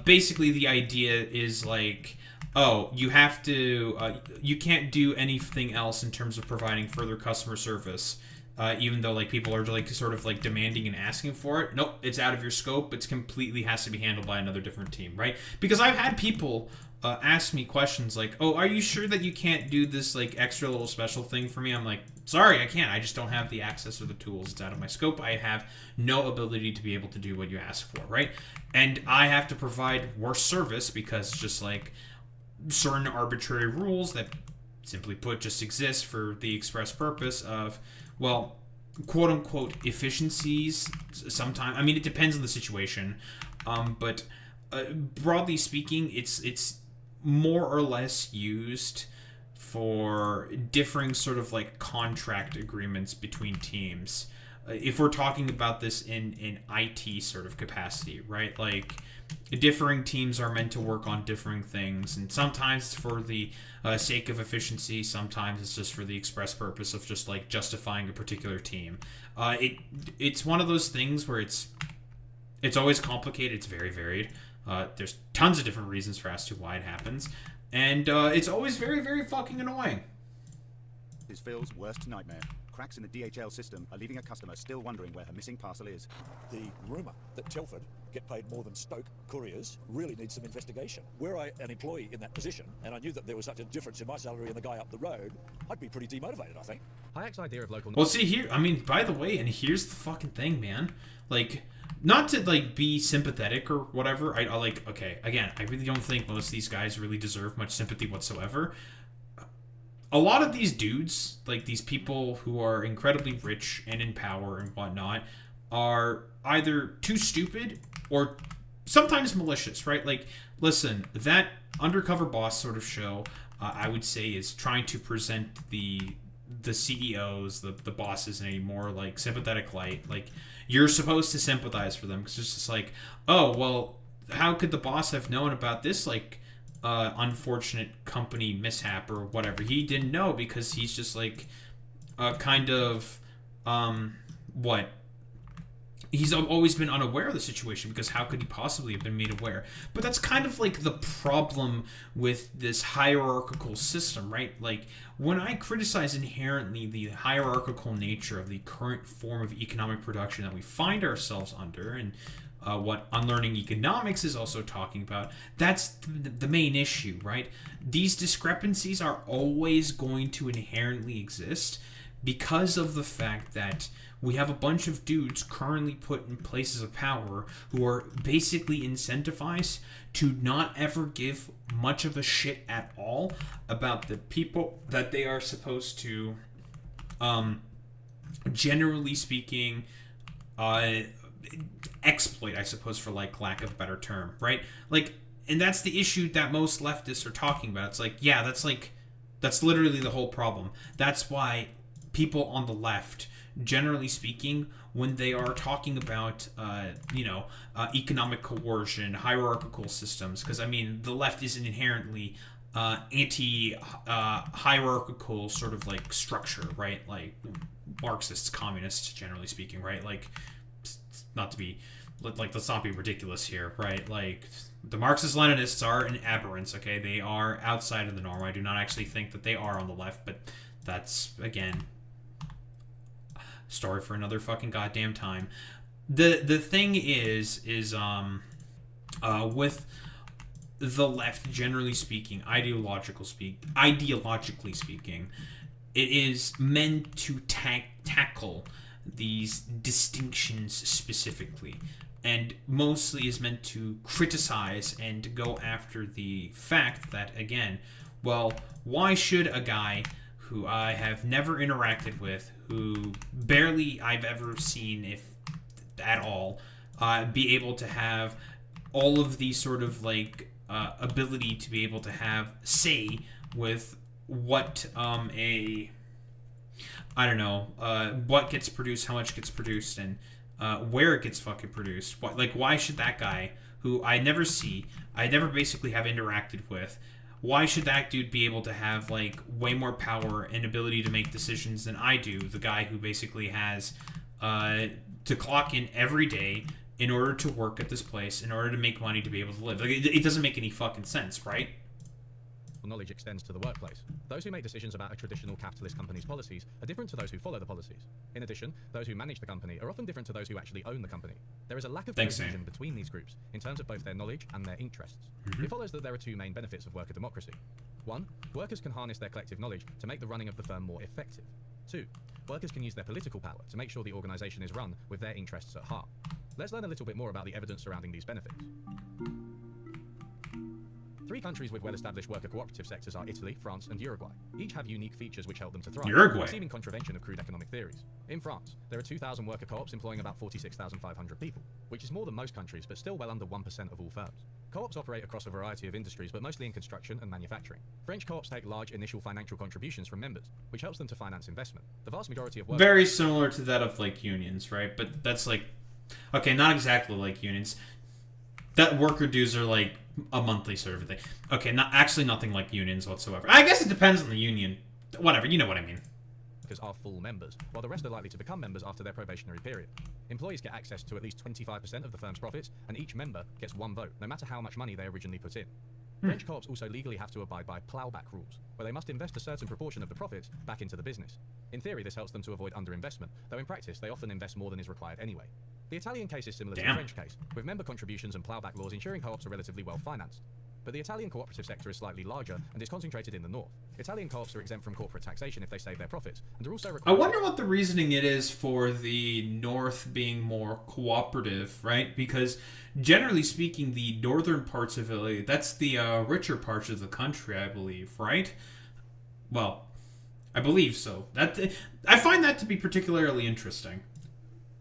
Basically, the idea is like, oh, you have to, you can't do anything else in terms of providing further customer service, even though like people are like sort of like demanding and asking for it. Nope, it's out of your scope. It's completely has to be handled by another different team, right? Because I've had people ask me questions like, oh, are you sure that you can't do this like extra little special thing for me? I'm like, sorry, I can't. I just don't have the access or the tools. It's out of my scope. I have no ability to be able to do what you ask for, right? And I have to provide worse service because just like certain arbitrary rules that simply put just exist for the express purpose of, well, quote unquote efficiencies. Sometimes, I mean, it depends on the situation, but broadly speaking, it's more or less used for differing sort of like contract agreements between teams. If we're talking about this in IT sort of capacity, right? Like differing teams are meant to work on differing things, and sometimes it's for the sake of efficiency, sometimes it's just for the express purpose of just like justifying a particular team. It's one of those things where it's always complicated. It's very varied. There's tons of different reasons for as to why it happens, and it's always very, very fucking annoying. Is Phil's worst nightmare. Cracks in the DHL system are leaving a customer still wondering where her missing parcel is. The rumour that Telford get paid more than Stoke couriers really needs some investigation. Were I an employee in that position, and I knew that there was such a difference in my salary and the guy up the road, I'd be pretty demotivated, I think. Hayek's idea of local... Well, see here, I mean, by the way, and here's the fucking thing, man. Like, not to, like, be sympathetic or whatever. I like, okay, again, I really don't think most of these guys really deserve much sympathy whatsoever. A lot of these dudes, like these people who are incredibly rich and in power and whatnot, are either too stupid or sometimes malicious, right? Like, listen, that undercover boss sort of show, I would say, is trying to present the CEOs, the bosses, in a more like sympathetic light. Like, you're supposed to sympathize for them because it's just like, oh, well, how could the boss have known about this like unfortunate company mishap or whatever? He didn't know because he's just like kind of he's always been unaware of the situation, because how could he possibly have been made aware? But that's kind of like the problem with this hierarchical system, right? Like, when I criticize inherently the hierarchical nature of the current form of economic production that we find ourselves under, and what Unlearning Economics is also talking about, that's the main issue, right? These discrepancies are always going to inherently exist because of the fact that we have a bunch of dudes currently put in places of power who are basically incentivized to not ever give much of a shit at all about the people that they are supposed to, generally speaking, exploit, I suppose, for like lack of a better term, right? Like, and that's the issue that most leftists are talking about. It's like, yeah, that's literally the whole problem. That's why people on the left, generally speaking, when they are talking about, economic coercion, hierarchical systems, because I mean, the left is an inherently anti-hierarchical sort of like structure, right? Like Marxists, communists, generally speaking, right? Like, not to be, like, let's not be ridiculous here, right? Like, the Marxist-Leninists are an aberrance, okay? They are outside of the norm. I do not actually think that they are on the left, but that's, again, story for another fucking goddamn time. The thing is with the left, generally speaking, ideologically speaking, it is meant to tackle these distinctions specifically, and mostly is meant to criticize and go after the fact that, again, well, why should a guy who I have never interacted with, who barely I've ever seen, if at all, be able to have all of the sort of like ability to be able to have say with what what gets produced, how much gets produced, and where it gets fucking produced. Why should that guy, who I never see, I never basically have interacted with, why should that dude be able to have like way more power and ability to make decisions than I do, the guy who basically has to clock in every day in order to work at this place, in order to make money to be able to live? Like, it doesn't make any fucking sense, right? Knowledge extends to the workplace. Those who make decisions about a traditional capitalist company's policies are different to those who follow the policies. In addition, those who manage the company are often different to those who actually own the company. There is a lack of cohesion between these groups in terms of both their knowledge and their interests. It follows that there are two main benefits of worker democracy. 1. Workers can harness their collective knowledge to make the running of the firm more effective. 2. Workers can use their political power to make sure the organization is run with their interests at heart. Let's learn a little bit more about the evidence surrounding these benefits. 3 countries with well-established worker cooperative sectors are Italy, France, and Uruguay. Each have unique features which help them to thrive, Uruguay, seeming contravention of crude economic theories. In France, there are 2,000 worker co-ops employing about 46,500 people, which is more than most countries, but still well under 1% of all firms. Co-ops operate across a variety of industries, but mostly in construction and manufacturing. French co-ops take large initial financial contributions from members, which helps them to finance investment. The vast majority of workers... Very similar to that of, like, unions, right? But that's, like... Okay, not exactly like unions. That worker dues are, like, a monthly sort of thing. Okay, nothing like unions whatsoever. I guess it depends on the union. Whatever, you know what I mean. Are full members, while the rest are likely to become members after their probationary period. Employees get access to at least 25% of the firm's profits, and each member gets 1 vote, no matter how much money they originally put in. French co-ops also legally have to abide by plowback rules, where they must invest a certain proportion of the profits back into the business. In theory, this helps them to avoid underinvestment, though in practice, they often invest more than is required anyway. The Italian case is similar to the French case, with member contributions and plowback laws ensuring co-ops are relatively well financed. But the Italian cooperative sector is slightly larger and is concentrated in the north. Italian co-ops are exempt from corporate taxation if they save their profits, and are also required... I wonder what the reasoning it is for the north being more cooperative, right? Because generally speaking, the northern parts of Italy, that's the richer parts of the country, I believe, right? Well, I believe so. I find that to be particularly interesting.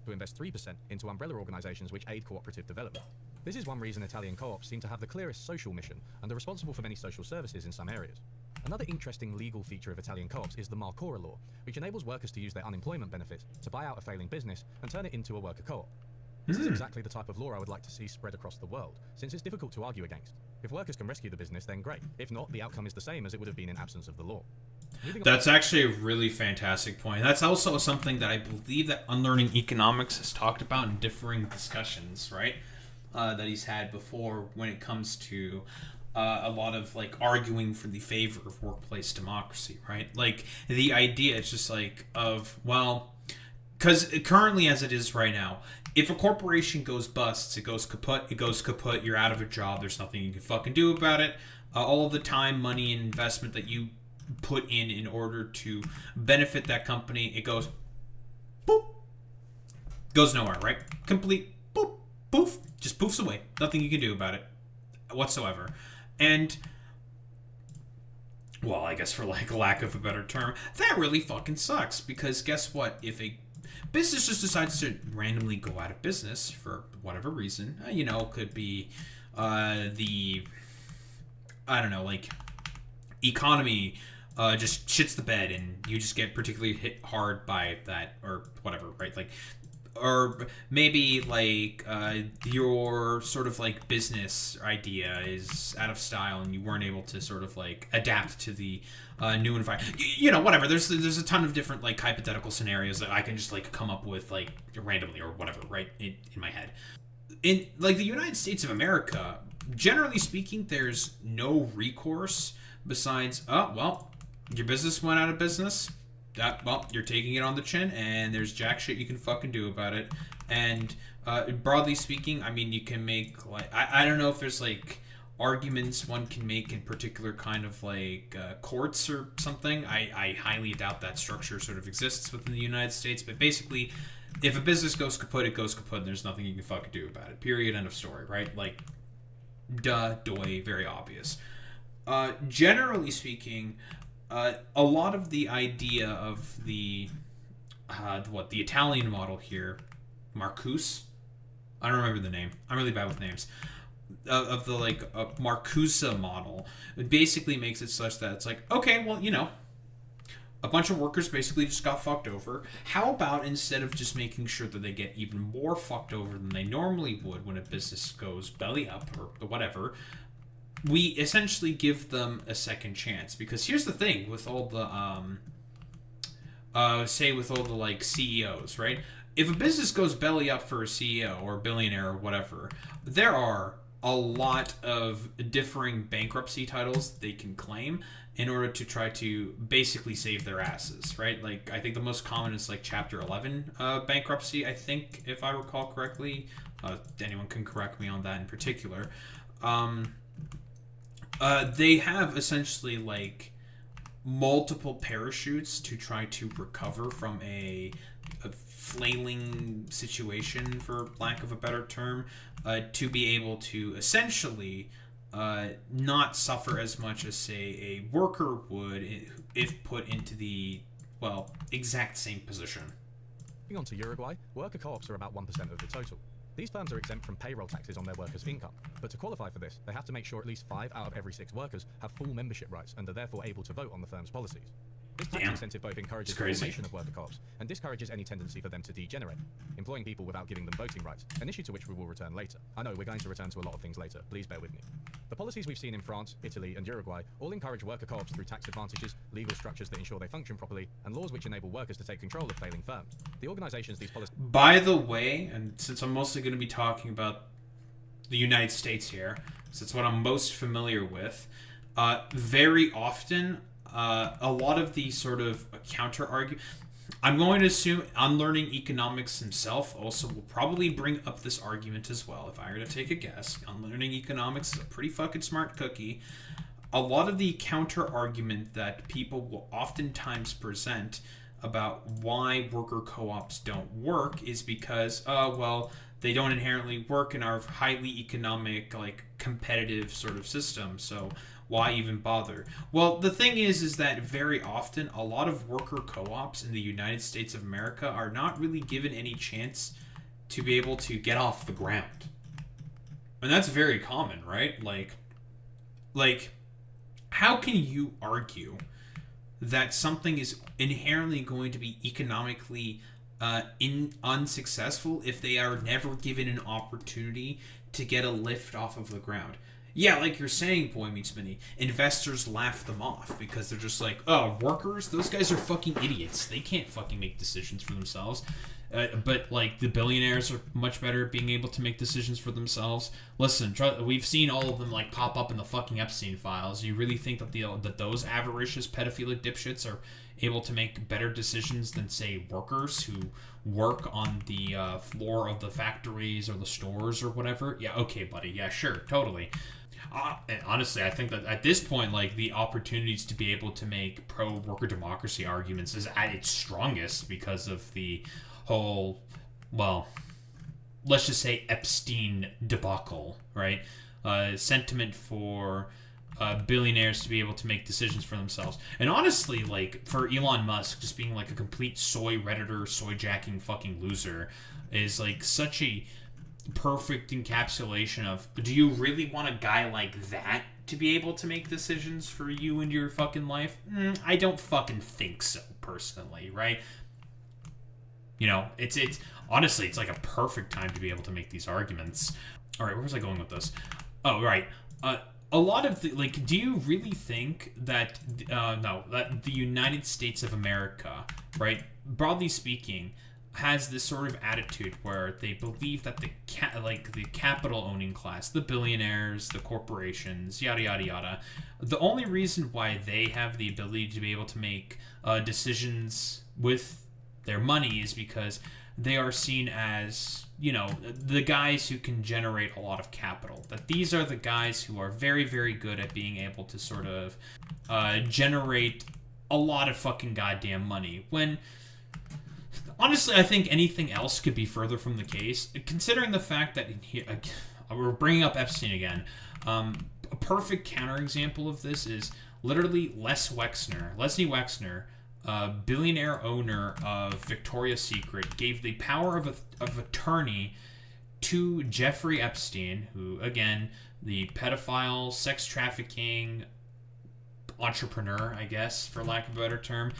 To invest 3% into umbrella organizations which aid cooperative development. This is one reason Italian co-ops seem to have the clearest social mission and are responsible for many social services in some areas. Another interesting legal feature of Italian co-ops is the Marcora law, which enables workers to use their unemployment benefits to buy out a failing business and turn it into a worker co-op. This is exactly the type of law I would like to see spread across the world, since it's difficult to argue against. If workers can rescue the business, then great. If not, the outcome is the same as it would have been in absence of the law. That's actually a really fantastic point. That's also something that I believe that Unlearning Economics has talked about in differing discussions, right? That he's had before when it comes to a lot of like arguing for the favor of workplace democracy, right? Like the idea is just like of, well, because currently as it is right now, if a corporation goes busts, it goes kaput, you're out of a job, there's nothing you can fucking do about it. All of the time, money, and investment that you put in order to benefit that company, it goes boop, goes nowhere, right? Complete boop, poof, just poofs away. Nothing you can do about it whatsoever. And well, I guess for like lack of a better term, that really fucking sucks, because guess what? business just decides to randomly go out of business for whatever reason. You know, could be the, I don't know, like economy just shits the bed and you just get particularly hit hard by that or whatever, right? Like, or maybe like your sort of like business idea is out of style and you weren't able to sort of like adapt to the new environment. You know, whatever. There's a ton of different like hypothetical scenarios that I can just like come up with like randomly or whatever, right, in my head. In like the United States of America, generally speaking, there's no recourse besides, oh well, your business went out of business. Well, you're taking it on the chin, and there's jack shit you can fucking do about it. And broadly speaking, I mean, you can make like I don't know if there's like arguments one can make in particular kind of like courts or something. I highly doubt that structure sort of exists within the United States. But basically, if a business goes kaput, it goes kaput, and there's nothing you can fucking do about it. Period. End of story. Right? Like, doy, very obvious. Generally speaking. A lot of the idea of the Italian model here, Marcuse, I don't remember the name. I'm really bad with names. Of the like Marcuse model, it basically makes it such that it's like, okay, well, you know, a bunch of workers basically just got fucked over. How about instead of just making sure that they get even more fucked over than they normally would when a business goes belly up or whatever, we essentially give them a second chance. Because here's the thing with all the like CEOs, right? If a business goes belly up for a CEO or a billionaire or whatever, there are a lot of differing bankruptcy titles they can claim in order to try to basically save their asses, right? Like, I think the most common is like Chapter 11 bankruptcy, I think, if I recall correctly. Anyone can correct me on that in particular. They have essentially like multiple parachutes to try to recover from a flailing situation, for lack of a better term, to be able to essentially not suffer as much as, say, a worker would if put into the, well, exact same position. Moving on to Uruguay, worker co-ops are about 1% of the total. These firms are exempt from payroll taxes on their workers' income, but to qualify for this, they have to make sure at least 5 out of every 6 workers have full membership rights and are therefore able to vote on the firm's policies. This tax incentive both encourages the formation of worker co-ops and discourages any tendency for them to degenerate, employing people without giving them voting rights, an issue to which we will return later. I know we're going to return to a lot of things later, please bear with me. The policies we've seen in France, Italy, and Uruguay all encourage worker co-ops through tax advantages, legal structures that ensure they function properly, and laws which enable workers to take control of failing firms. The organizations these policies... By the way, and since I'm mostly going to be talking about the United States here, so it's what I'm most familiar with, very often... a lot of the sort of counter-argument... I'm going to assume Unlearning Economics himself also will probably bring up this argument as well. If I were to take a guess, Unlearning Economics is a pretty fucking smart cookie. A lot of the counter-argument that people will oftentimes present about why worker co-ops don't work is because, well, they don't inherently work in our highly economic, like, competitive sort of system, so... why even bother? Well, the thing is that very often a lot of worker co-ops in the United States of America are not really given any chance to be able to get off the ground. And that's very common, right? Like, how can you argue that something is inherently going to be economically unsuccessful if they are never given an opportunity to get a lift off of the ground? Yeah, like you're saying, Boy Meets Mini, investors laugh them off because they're just like, oh, workers? Those guys are fucking idiots. They can't fucking make decisions for themselves. But, like, the billionaires are much better at being able to make decisions for themselves. Listen, we've seen all of them, like, pop up in the fucking Epstein files. You really think that those avaricious pedophilic dipshits are able to make better decisions than, say, workers who work on the floor of the factories or the stores or whatever? Yeah, okay, buddy. Yeah, sure, totally. And honestly, I think that at this point, like, the opportunities to be able to make pro-worker democracy arguments is at its strongest because of the whole, well, let's just say Epstein debacle, right? Sentiment for billionaires to be able to make decisions for themselves. And honestly, like, for Elon Musk just being like a complete soy redditor, soy jacking fucking loser is like such a perfect encapsulation of, do you really want a guy like that to be able to make decisions for you and your fucking life? I don't fucking think so, personally, right? You know, it's honestly, it's like a perfect time to be able to make these arguments. All right, where was I going with this? Oh, right. A lot of the, like, do you really think that, that the United States of America, right, broadly speaking, has this sort of attitude where they believe that the capital owning class, the billionaires, the corporations, yada yada yada, the only reason why they have the ability to be able to make decisions with their money is because they are seen as, you know, the guys who can generate a lot of capital. That these are the guys who are very, very good at being able to sort of generate a lot of fucking goddamn money. When, honestly, I think anything else could be further from the case, considering the fact that we're bringing up Epstein again. A perfect counterexample of this is literally Leslie Wexner, billionaire owner of Victoria's Secret, gave the power of attorney to Jeffrey Epstein, who, again, the pedophile, sex trafficking entrepreneur, I guess, for lack of a better term,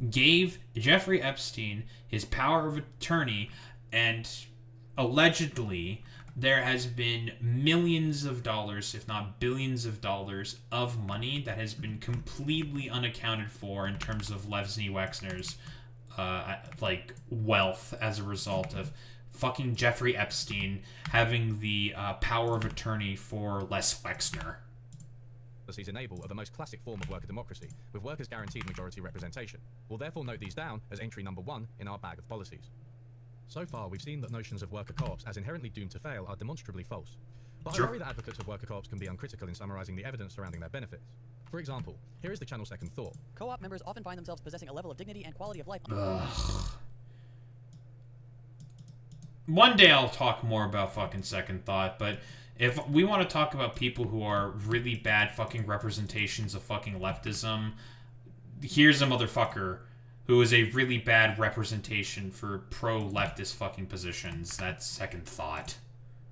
gave Jeffrey Epstein his power of attorney, and allegedly there has been millions of dollars, if not billions of dollars, of money that has been completely unaccounted for in terms of Leslie Wexner's wealth as a result of fucking Jeffrey Epstein having the power of attorney for Les Wexner. Policies enable are the most classic form of worker democracy, with workers guaranteed majority representation. We'll therefore note these down as entry number 1 in our bag of policies. So far, we've seen that notions of worker co-ops as inherently doomed to fail are demonstrably false. But I worry that advocates of worker co-ops can be uncritical in summarizing the evidence surrounding their benefits. For example, here is the channel's second thought. Co-op members often find themselves possessing a level of dignity and quality of life. One day I'll talk more about fucking second thought, but if we want to talk about people who are really bad fucking representations of fucking leftism, here's a motherfucker who is a really bad representation for pro-leftist fucking positions. That's second thought.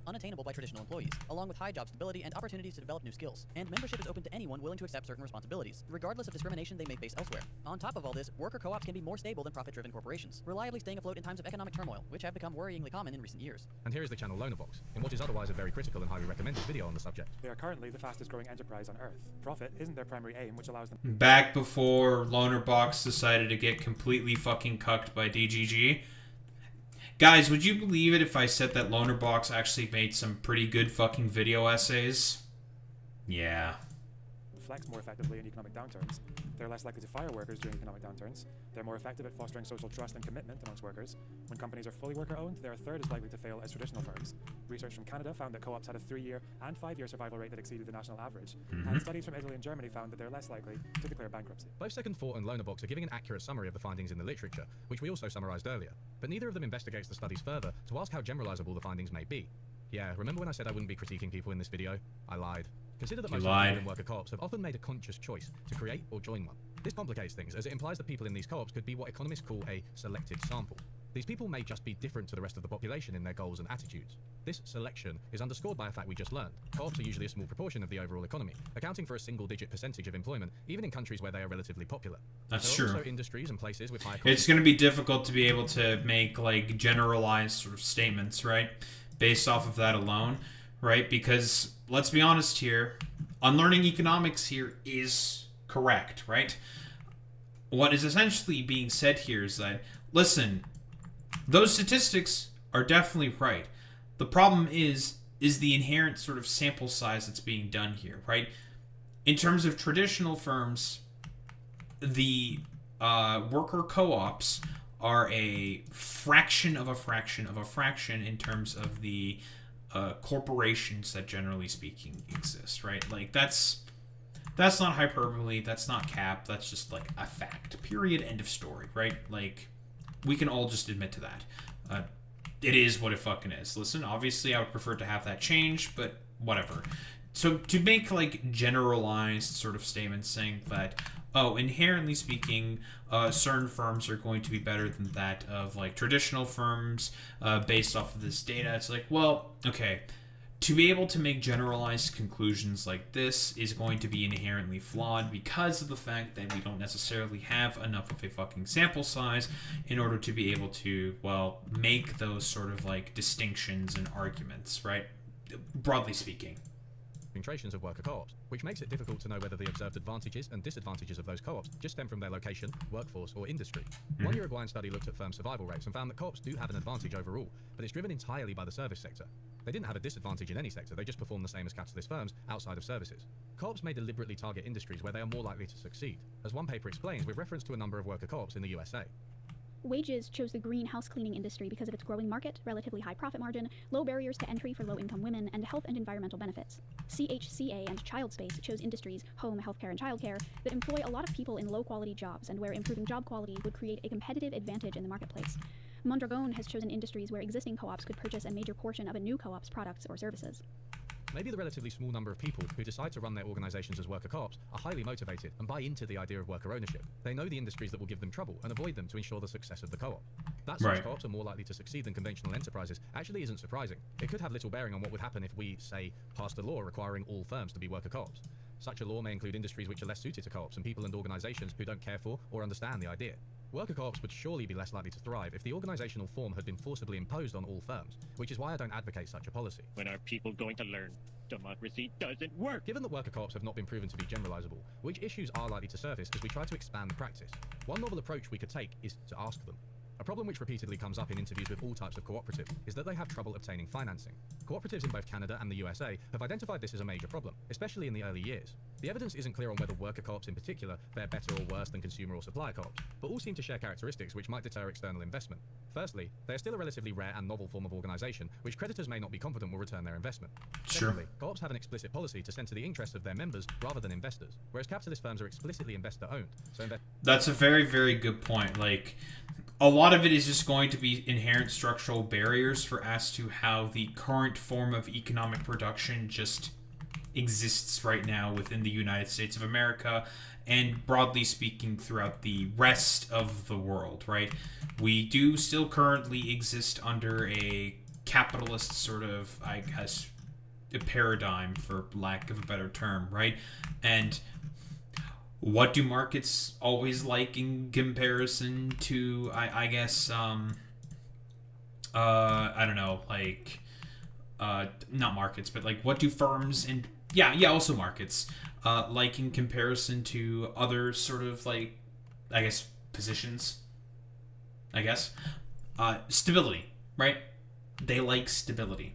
Unattainable by traditional employees, along with high job stability and opportunities to develop new skills. And membership is open to anyone willing to accept certain responsibilities, regardless of discrimination they may face elsewhere. On top of all this, worker co-ops can be more stable than profit-driven corporations, reliably staying afloat in times of economic turmoil, which have become worryingly common in recent years. And here is the channel Loanerbox, in what is otherwise a very critical and highly recommended video on the subject. They are currently the fastest growing enterprise on Earth. Profit isn't their primary aim, which allows them... Back before Loanerbox decided to get completely fucking cucked by DGG. Guys, would you believe it if I said that Loanerbox actually made some pretty good fucking video essays? Yeah. Flex more effectively in economic downturns. They're less likely to fire workers during economic downturns. They're more effective at fostering social trust and commitment amongst workers. When companies are fully worker-owned, they're a third as likely to fail as traditional firms. Research from Canada found that co-ops had a 3-year and 5-year survival rate that exceeded the national average. And studies from Italy and Germany found that they're less likely to declare bankruptcy. Both Second Thought and Loanerbox are giving an accurate summary of the findings in the literature, which we also summarized earlier. But neither of them investigates the studies further to ask how generalizable the findings may be. Yeah, remember when I said I wouldn't be critiquing people in this video? I lied. Consider that most people in worker co-ops have often made a conscious choice to create or join one. This complicates things, as it implies that people in these co-ops could be what economists call a selected sample. These people may just be different to the rest of the population in their goals and attitudes. This selection is underscored by a fact we just learned. Co-ops are usually a small proportion of the overall economy, accounting for a single-digit percentage of employment, even in countries where they are relatively popular. That's there are true. also industries and places with high... It's going to be difficult to be able to make, like, generalized sort of statements, right? Based off of that alone, right? Because, let's be honest here, unlearning economics here is correct, right? What is essentially being said here is that, listen, those statistics are definitely right. The problem is the inherent sort of sample size that's being done here, right? In terms of traditional firms, the worker co-ops are a fraction of a fraction of a fraction in terms of the corporations that generally speaking exist, right? Like, that's not hyperbole, that's not cap, that's just like a fact. Period, end of story, right? Like, we can all just admit to that. It is what it fucking is. Listen, obviously I would prefer to have that change, but whatever. So to make like generalized sort of statements saying that, oh, inherently speaking, certain firms are going to be better than that of like traditional firms based off of this data, it's like, well, okay, to be able to make generalized conclusions like this is going to be inherently flawed because of the fact that we don't necessarily have enough of a fucking sample size in order to be able to, well, make those sort of like distinctions and arguments, right? Broadly speaking. Concentrations of worker co-ops, which makes it difficult to know whether the observed advantages and disadvantages of those co-ops just stem from their location, workforce, or industry. One Uruguayan study looked at firm survival rates and found that co-ops do have an advantage overall, but it's driven entirely by the service sector. They didn't have a disadvantage in any sector, they just perform the same as capitalist firms outside of services. Co-ops may deliberately target industries where they are more likely to succeed, as one paper explains with reference to a number of worker co-ops in the USA. Wages chose the green house cleaning industry because of its growing market, relatively high profit margin, low barriers to entry for low-income women, and health and environmental benefits. CHCA and Child Space chose industries, home, healthcare, and childcare, that employ a lot of people in low-quality jobs and where improving job quality would create a competitive advantage in the marketplace. Mondragon has chosen industries where existing co-ops could purchase a major portion of a new co-op's products or services. Maybe the relatively small number of people who decide to run their organizations as worker co-ops are highly motivated and buy into the idea of worker ownership. They know the industries that will give them trouble and avoid them to ensure the success of the co-op. That such co-ops are more likely to succeed than conventional enterprises actually isn't surprising. It could have little bearing on what would happen if we, say, passed a law requiring all firms to be worker co-ops. Such a law may include industries which are less suited to co-ops and people and organizations who don't care for or understand the idea. Worker co-ops would surely be less likely to thrive if the organizational form had been forcibly imposed on all firms, which is why I don't advocate such a policy. When are people going to learn? Democracy doesn't work! Given that worker co-ops have not been proven to be generalizable, which issues are likely to surface as we try to expand the practice? One novel approach we could take is to ask them. A problem which repeatedly comes up in interviews with all types of cooperatives is that they have trouble obtaining financing. Cooperatives in both Canada and the USA have identified this as a major problem, especially in the early years. The evidence isn't clear on whether worker co-ops in particular fare better or worse than consumer or supplier co-ops, but all seem to share characteristics which might deter external investment. Firstly, they are still a relatively rare and novel form of organization, which creditors may not be confident will return their investment. Secondly, co-ops have an explicit policy to center the interests of their members rather than investors, whereas capitalist firms are explicitly investor-owned. So that's a very, very good point. Like, a lot of it is just going to be inherent structural barriers for as to how the current form of economic production just exists right now within the United States of America and broadly speaking throughout the rest of the world, right? We do still currently exist under a capitalist sort of, I guess, a paradigm, for lack of a better term, right? And what do markets always like in comparison to, I guess, I don't know, like, not markets, but like, what do firms and, also markets, like in comparison to other sort of, like, I guess, positions, I guess, stability, right? They like stability.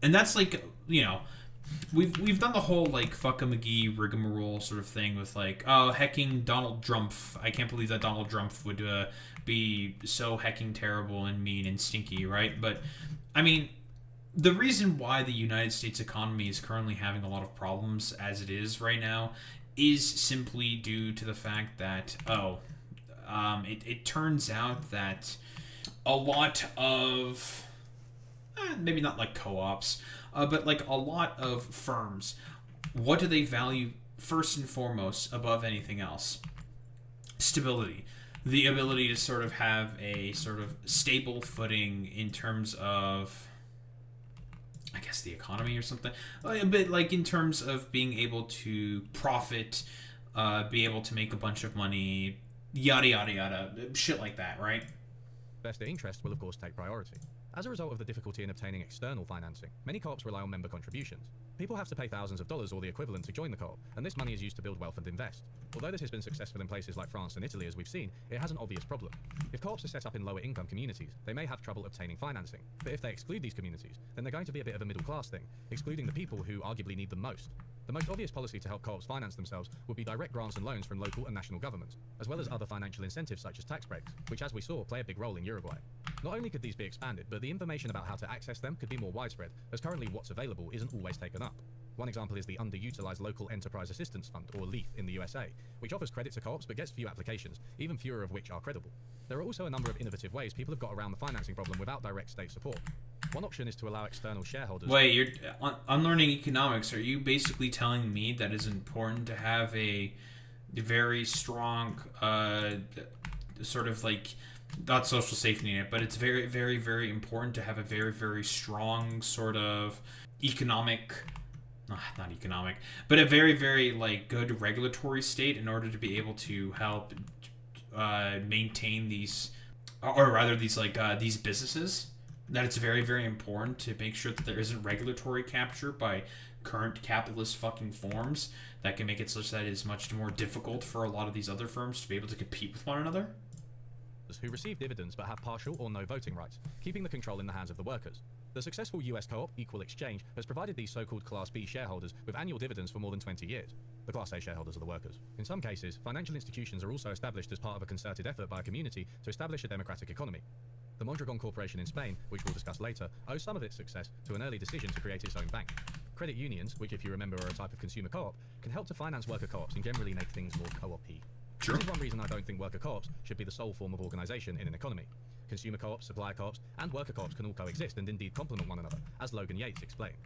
And that's like, you know, We've done the whole, like, fuck a McGee rigmarole sort of thing with, like, oh, hecking Donald Trump. I can't believe that Donald Trump would be so hecking terrible and mean and stinky, right? But, I mean, the reason why the United States economy is currently having a lot of problems as it is right now is simply due to the fact that, it turns out that a lot of, maybe not like co-ops, but like a lot of firms, what do they value first and foremost above anything else? Stability. The ability to sort of have a sort of stable footing in terms of, I guess, the economy or something. A bit like in terms of being able to profit, be able to make a bunch of money, yada, yada, yada, shit like that, right? Vested interest will of course take priority. As a result of the difficulty in obtaining external financing, many co-ops rely on member contributions. People have to pay thousands of dollars or the equivalent to join the co-op, and this money is used to build wealth and invest. Although this has been successful in places like France and Italy as we've seen, it has an obvious problem. If co-ops are set up in lower income communities, they may have trouble obtaining financing, but if they exclude these communities, then they're going to be a bit of a middle class thing, excluding the people who arguably need them most. The most obvious policy to help co-ops finance themselves would be direct grants and loans from local and national governments, as well as other financial incentives such as tax breaks, which as we saw play a big role in Uruguay. Not only could these be expanded, but the information about how to access them could be more widespread, as currently what's available isn't always taken up. One example is the underutilized Local Enterprise Assistance Fund, or LEAF, in the USA, which offers credit to co-ops but gets few applications, even fewer of which are credible. There are also a number of innovative ways people have got around the financing problem without direct state support. One option is to allow external shareholders... Wait, you're unlearning economics. Are you basically telling me that it's important to have a very strong sort of like, not social safety net, but it's very, very, very important to have a very, very strong sort of economic, not economic, but a very, very like good regulatory state in order to be able to help maintain these, or rather these like these businesses? That it's very, very important to make sure that there isn't regulatory capture by current capitalist fucking forms that can make it such that it's much more difficult for a lot of these other firms to be able to compete with one another? Who receive dividends but have partial or no voting rights, keeping the control in the hands of the workers. The successful US co-op, Equal Exchange, has provided these so-called Class B shareholders with annual dividends for more than 20 years. The Class A shareholders are the workers. In some cases, financial institutions are also established as part of a concerted effort by a community to establish a democratic economy. The Mondragon Corporation in Spain, which we'll discuss later, owes some of its success to an early decision to create its own bank. Credit unions, which if you remember are a type of consumer co-op, can help to finance worker co-ops and generally make things more co-op-y. Sure. This is one reason I don't think worker co-ops should be the sole form of organisation in an economy. Consumer co-ops, supplier co-ops, and worker co-ops can all coexist and indeed complement one another, as Logan Yates explained.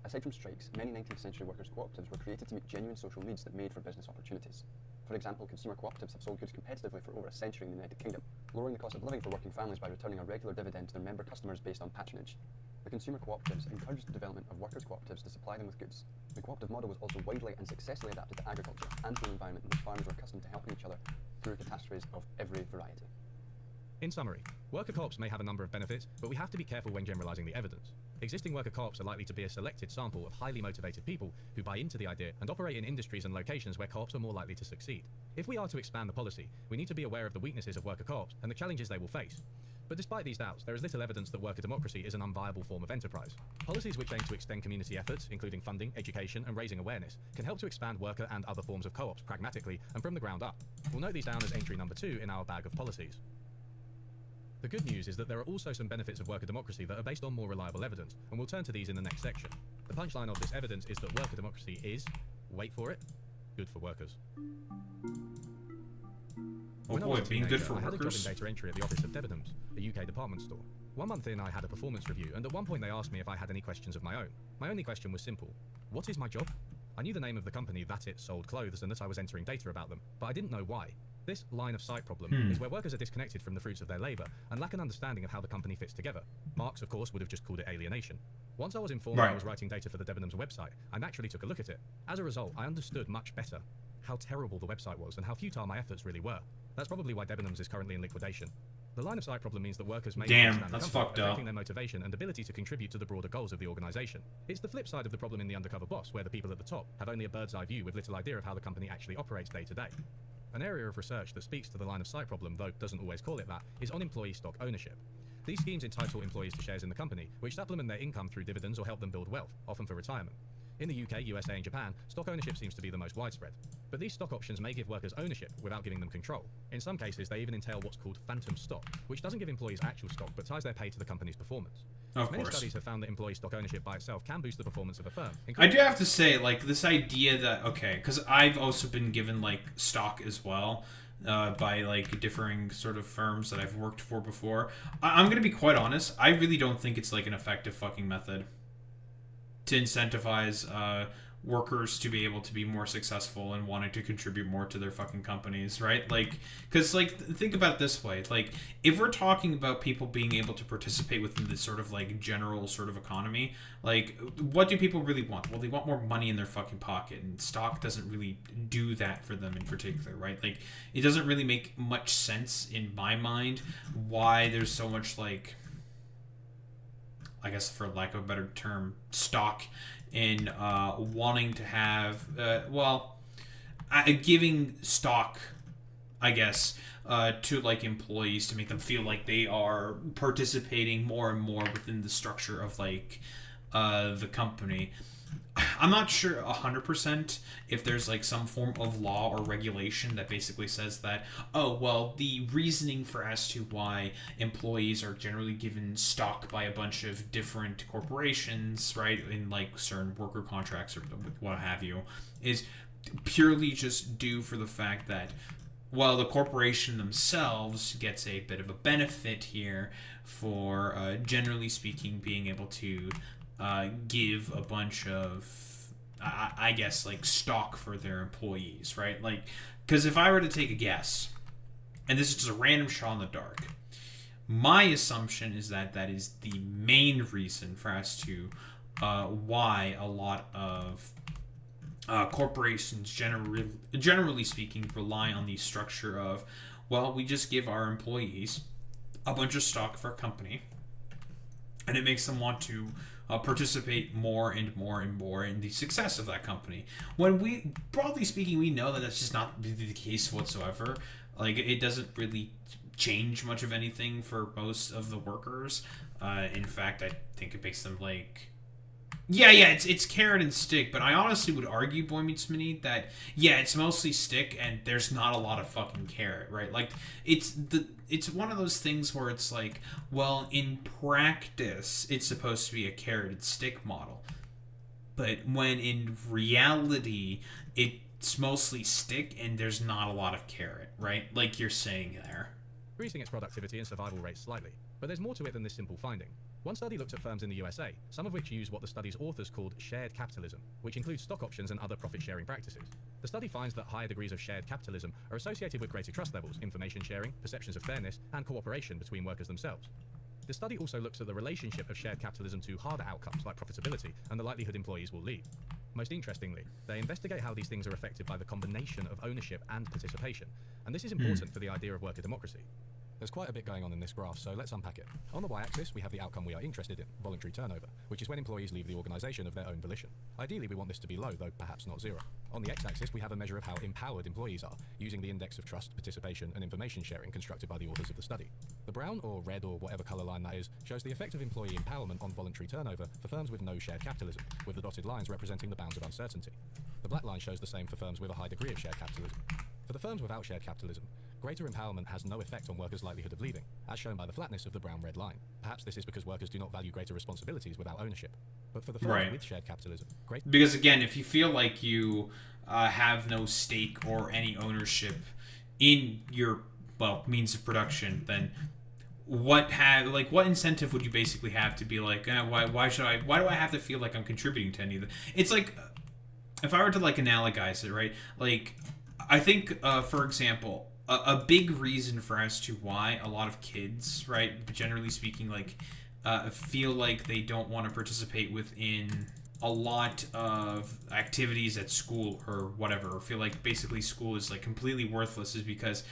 Aside from strikes, many 19th century workers' cooperatives were created to meet genuine social needs that made for business opportunities. For example, consumer cooperatives have sold goods competitively for over a century in the United Kingdom, lowering the cost of living for working families by returning a regular dividend to their member customers based on patronage. The consumer cooperatives encouraged the development of workers' cooperatives to supply them with goods. The cooperative model was also widely and successfully adapted to agriculture and to an environment in which farmers were accustomed to helping each other through catastrophes of every variety. In summary, worker co-ops may have a number of benefits, but we have to be careful when generalising the evidence. Existing worker co-ops are likely to be a selected sample of highly motivated people who buy into the idea and operate in industries and locations where co-ops are more likely to succeed. If we are to expand the policy, we need to be aware of the weaknesses of worker co-ops and the challenges they will face. But despite these doubts, there is little evidence that worker democracy is an unviable form of enterprise. Policies which aim to extend community efforts, including funding, education, and raising awareness, can help to expand worker and other forms of co-ops pragmatically and from the ground up. We'll note these down as entry number 2 in our bag of policies. The good news is that there are also some benefits of worker democracy that are based on more reliable evidence, and we'll turn to these in the next section. The punchline of this evidence is that worker democracy is, wait for it, good for workers. Oh boy, being good for I had a job workers. in data entry at the office of Debenhams, a UK department store. 1 month in, I had a performance review, and at one point they asked me if I had any questions of my own. My only question was simple: what is my job? I knew the name of the company that it sold clothes and that I was entering data about them, but I didn't know why. This line of sight problem is where workers are disconnected from the fruits of their labour and lack an understanding of how the company fits together. Marx, of course, would have just called it alienation. Once I was informed that I was writing data for the Debenhams website, I naturally took a look at it. As a result, I understood much better how terrible the website was and how futile my efforts really were. That's probably why Debenhams is currently in liquidation. The line of sight problem means that workers may understand the company, affecting their motivation and ability to contribute to the broader goals of the organisation. It's the flip side of the problem in the undercover boss, where the people at the top have only a bird's eye view with little idea of how the company actually operates day to day. An area of research that speaks to the line of sight problem, though doesn't always call it that, is on employee stock ownership. These schemes entitle employees to shares in the company, which supplement their income through dividends or help them build wealth, often for retirement. In the UK, USA and Japan, stock ownership seems to be the most widespread. But these stock options may give workers ownership without giving them control. In some cases, they even entail what's called phantom stock, which doesn't give employees actual stock but ties their pay to the company's performance. Many studies have found that employee stock ownership by itself can boost the performance of a firm. I do have to say, like, this idea that, okay, because I've also been given, like, stock as well, by like differing sort of firms that I've worked for before. I'm gonna be quite honest, I really don't think it's like an effective fucking method to incentivize workers to be able to be more successful and wanting to contribute more to their fucking companies, right? Like, because like think about it this way, like if we're talking about people being able to participate within this sort of like general sort of economy, like what do people really want? Well, they want more money in their fucking pocket, and stock doesn't really do that for them in particular, right? Like it doesn't really make much sense in my mind why there's so much, like, I guess for lack of a better term, stock in wanting to have, giving stock, I guess, to like employees to make them feel like they are participating more and more within the structure of like the company. I'm not sure 100% if there's like some form of law or regulation that basically says that, oh, well, the reasoning for as to why employees are generally given stock by a bunch of different corporations, right, in like certain worker contracts or what have you, is purely just due for the fact that well, the corporation themselves gets a bit of a benefit here for, generally speaking, being able to give a bunch of, I guess, like, stock for their employees, right? Like, because if I were to take a guess, and this is just a random shot in the dark, my assumption is that that is the main reason for us to why a lot of corporations, generally speaking, rely on the structure of, well, we just give our employees a bunch of stock for a company, and it makes them want to participate more and more and more in the success of that company. When we, broadly speaking, we know that that's just not the case whatsoever. Like, it doesn't really change much of anything for most of the workers. In fact, I think it makes them like... Yeah, it's carrot and stick, but I honestly would argue, Boy Meets Minnie, that, yeah, it's mostly stick and there's not a lot of fucking carrot, right? Like, it's one of those things where it's like, well, in practice, it's supposed to be a carrot and stick model. But when in reality, it's mostly stick and there's not a lot of carrot, right? Like you're saying there. Increasing its productivity and survival rates slightly, but there's more to it than this simple finding. One study looked at firms in the USA, some of which use what the study's authors called shared capitalism, which includes stock options and other profit-sharing practices. The study finds that higher degrees of shared capitalism are associated with greater trust levels, information sharing, perceptions of fairness, and cooperation between workers themselves. The study also looks at the relationship of shared capitalism to harder outcomes like profitability and the likelihood employees will leave. Most interestingly, they investigate how these things are affected by the combination of ownership and participation, and this is important for the idea of worker democracy. There's quite a bit going on in this graph, so let's unpack it. On the y-axis, we have the outcome we are interested in, voluntary turnover, which is when employees leave the organisation of their own volition. Ideally, we want this to be low, though perhaps not zero. On the x-axis, we have a measure of how empowered employees are, using the index of trust, participation, and information sharing constructed by the authors of the study. The brown, or red, or whatever colour line that is, shows the effect of employee empowerment on voluntary turnover for firms with no shared capitalism, with the dotted lines representing the bounds of uncertainty. The black line shows the same for firms with a high degree of shared capitalism. For the firms without shared capitalism, greater empowerment has no effect on workers' likelihood of leaving, as shown by the flatness of the brown-red line. Perhaps this is because workers do not value greater responsibilities without ownership. But for the firms with shared capitalism, because again, if you feel like you have no stake or any ownership in your means of production, then what incentive would you basically have to be like, why do I have to feel like I'm contributing to any of it? It's like, if I were to like analogize it, right? Like, I think, for example, a big reason for as to why a lot of kids, right, generally speaking, like, feel like they don't want to participate within a lot of activities at school or whatever, or feel like basically school is like completely worthless, is because,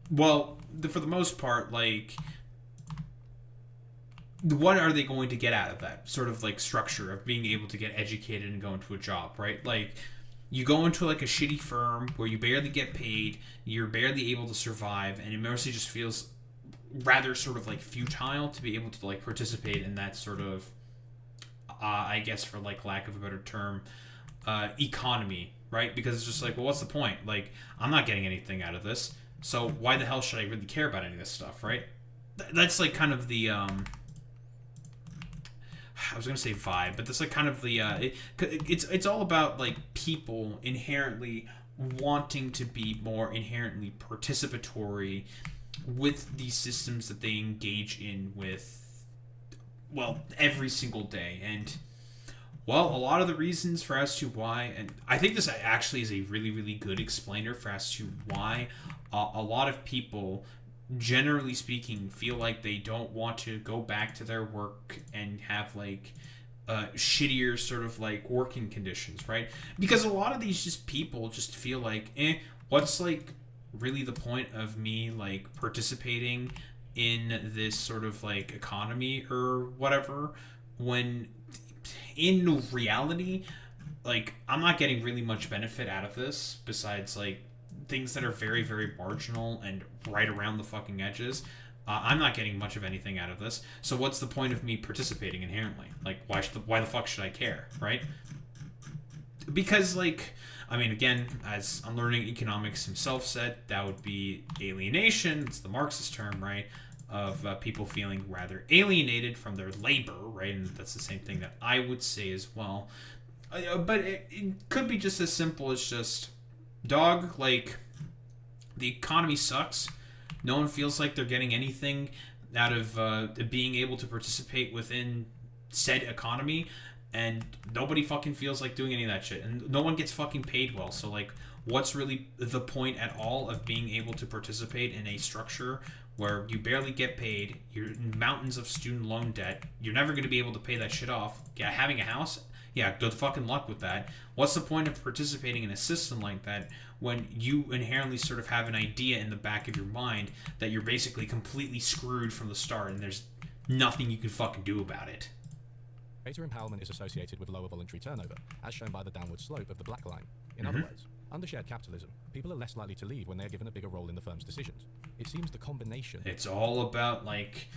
well, for the most part, like, what are they going to get out of that sort of like structure of being able to get educated and go into a job, right? Like, you go into like a shitty firm where you barely get paid, you're barely able to survive, and it mostly just feels rather sort of like futile to be able to like participate in that sort of, I guess for like lack of a better term, economy, right? Because it's just like, well, what's the point? Like, I'm not getting anything out of this, so why the hell should I really care about any of this stuff, right? That's like kind of the I was gonna say vibe, but that's like kind of the it's all about like people inherently wanting to be more inherently participatory with these systems that they engage in with, well, every single day. And, well, a lot of the reasons for as to why, and I think this actually is a really, really good explainer for as to why a lot of people, generally speaking, feel like they don't want to go back to their work and have like shittier sort of like working conditions, right? Because a lot of these just people just feel like, what's like really the point of me like participating in this sort of like economy or whatever, when in reality, like, I'm not getting really much benefit out of this besides like things that are very, very marginal and right around the fucking edges. I'm not getting much of anything out of this. So what's the point of me participating inherently? Like, why the fuck should I care, right? Because, like, I mean, again, as Unlearning Economics himself said, that would be alienation. It's the Marxist term, right? Of people feeling rather alienated from their labor, right? And that's the same thing that I would say as well. But it could be just as simple as just, dog, like, the economy sucks. No one feels like they're getting anything out of being able to participate within said economy, and nobody fucking feels like doing any of that shit, and no one gets fucking paid well. So like, what's really the point at all of being able to participate in a structure where you barely get paid, you're in mountains of student loan debt, you're never going to be able to pay that shit off? Yeah, having a house, yeah, good fucking luck with that. What's the point of participating in a system like that when you inherently sort of have an idea in the back of your mind that you're basically completely screwed from the start and there's nothing you can fucking do about it? Greater empowerment is associated with lower voluntary turnover, as shown by the downward slope of the black line. In other words, under shared capitalism, people are less likely to leave when they are given a bigger role in the firm's decisions. It seems the combination... It's all about, like...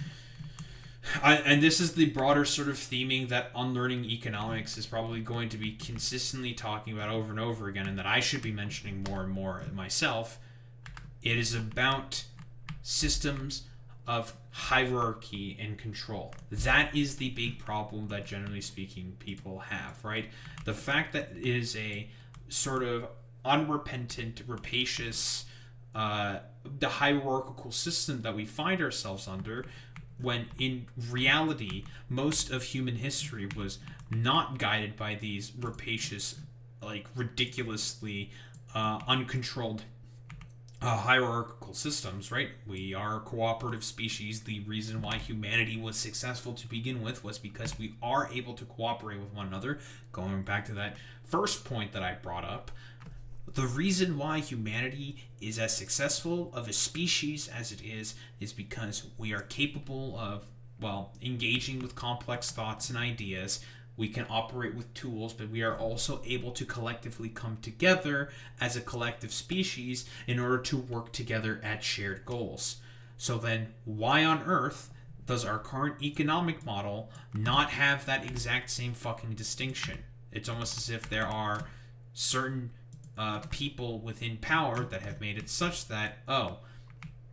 and this is the broader sort of theming that Unlearning Economics is probably going to be consistently talking about over and over again, and that I should be mentioning more and more myself. It is about systems of hierarchy and control. That is the big problem that, generally speaking, people have, right? The fact that it is a sort of unrepentant, rapacious, the hierarchical system that we find ourselves under, when in reality, most of human history was not guided by these rapacious, like ridiculously uncontrolled hierarchical systems, right? We are a cooperative species. The reason why humanity was successful to begin with was because we are able to cooperate with one another. Going back to that first point that I brought up, the reason why humanity is as successful of a species as it is because we are capable of, well, engaging with complex thoughts and ideas. We can operate with tools, but we are also able to collectively come together as a collective species in order to work together at shared goals. So then, why on earth does our current economic model not have that exact same fucking distinction? It's almost as if there are certain people within power that have made it such that, oh,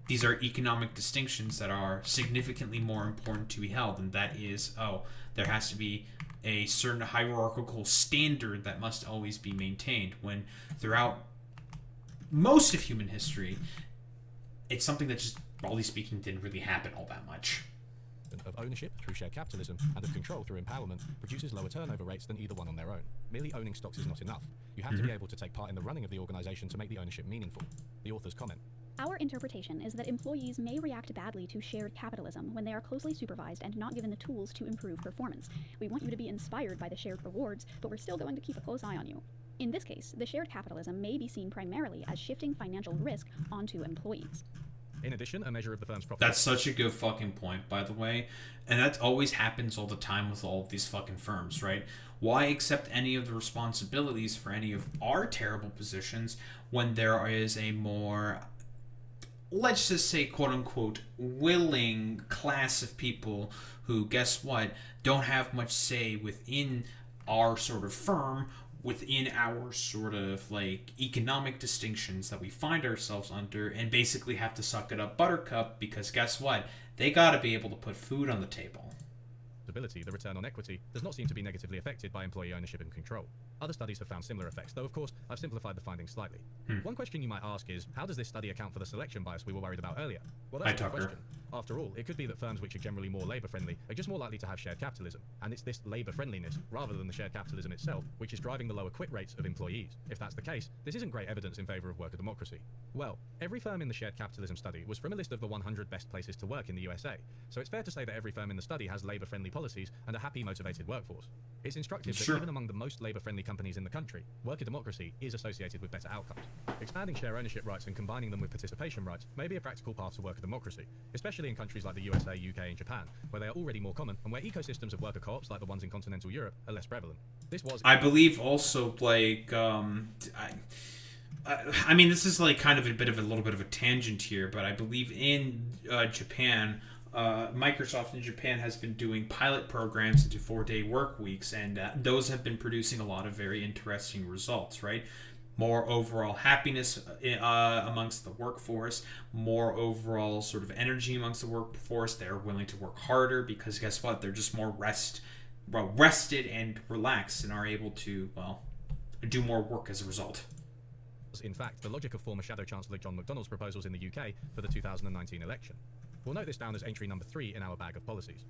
these are economic distinctions that are significantly more important to be held, and that is, oh, there has to be a certain hierarchical standard that must always be maintained, when throughout most of human history, it's something that just, broadly speaking, didn't really happen all that much. Of ownership through shared capitalism and of control through empowerment produces lower turnover rates than either one on their own. Merely owning stocks is not enough. You have to be able to take part in the running of the organization to make the ownership meaningful. The authors comment. Our interpretation is that employees may react badly to shared capitalism when they are closely supervised and not given the tools to improve performance. We want you to be inspired by the shared rewards, but we're still going to keep a close eye on you. In this case, the shared capitalism may be seen primarily as shifting financial risk onto employees. In addition, a measure of the firm's profit... That's such a good fucking point, by the way. And that always happens all the time with all of these fucking firms, right? Why accept any of the responsibilities for any of our terrible positions when there is a more, let's just say, quote-unquote, willing class of people who, guess what, don't have much say within our sort of firm, within our sort of like economic distinctions that we find ourselves under, and basically have to suck it up buttercup because guess what? They gotta be able to put food on the table. The return on equity does not seem to be negatively affected by employee ownership and control. Other studies have found similar effects, though of course I've simplified the findings slightly. One question you might ask is, how does this study account for the selection bias we were worried about earlier? Well, that's a good question. After all, it could be that firms which are generally more labour-friendly are just more likely to have shared capitalism, and it's this labour-friendliness, rather than the shared capitalism itself, which is driving the lower quit rates of employees. If that's the case, this isn't great evidence in favour of worker democracy. Well, every firm in the shared capitalism study was from a list of the 100 best places to work in the USA, so it's fair to say that every firm in the study has labour-friendly policies and a happy, motivated workforce. It's instructive that even among the most labour-friendly companies in the country, worker democracy is associated with better outcomes. Expanding share ownership rights and combining them with participation rights may be a practical path to worker democracy, especially in countries like the USA, UK, and Japan, where they are already more common and where ecosystems of worker co-ops like the ones in continental Europe are less prevalent. This was, I believe, also like I mean, this is like kind of a little bit of a tangent here, but I believe in Japan, Microsoft in Japan has been doing pilot programs into 4-day work weeks, and those have been producing a lot of very interesting results, right? More overall happiness amongst the workforce, more overall sort of energy amongst the workforce. They're willing to work harder because guess what? They're just more rested and relaxed and are able to, well, do more work as a result. was, in fact, the logic of former Shadow Chancellor John McDonnell's proposals in the UK for the 2019 election. We'll note this down as entry number 3 in our bag of policies.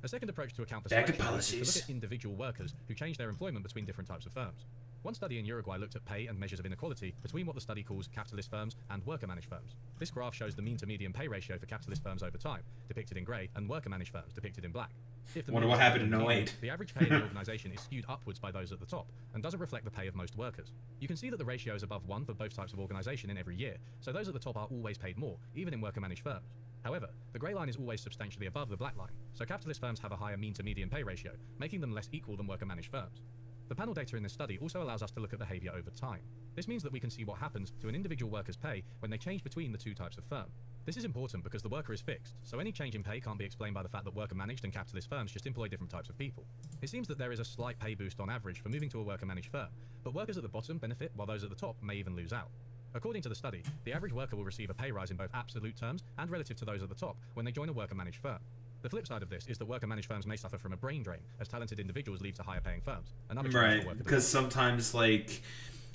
A second approach to account for Bag of selection is to policies. look at individual workers who change their employment between different types of firms. One study in Uruguay looked at pay and measures of inequality between what the study calls capitalist firms and worker-managed firms. This graph shows the mean to median pay ratio for capitalist firms over time, depicted in grey, and worker-managed firms, depicted in black. If the Wonder mean what is happened in median, 08. The average pay in the organisation is skewed upwards by those at the top, and doesn't reflect the pay of most workers. You can see that the ratio is above 1 for both types of organisation in every year, so those at the top are always paid more, even in worker-managed firms. However, the grey line is always substantially above the black line, so capitalist firms have a higher mean to median pay ratio, making them less equal than worker-managed firms. The panel data in this study also allows us to look at behaviour over time. This means that we can see what happens to an individual worker's pay when they change between the two types of firm. This is important because the worker is fixed, so any change in pay can't be explained by the fact that worker-managed and capitalist firms just employ different types of people. It seems that there is a slight pay boost on average for moving to a worker-managed firm, but workers at the bottom benefit while those at the top may even lose out. According to the study, the average worker will receive a pay rise in both absolute terms and relative to those at the top when they join a worker-managed firm. The flip side of this is that worker-managed firms may suffer from a brain drain as talented individuals leave to higher-paying firms. Another challenge for Right, worker because sometimes, like,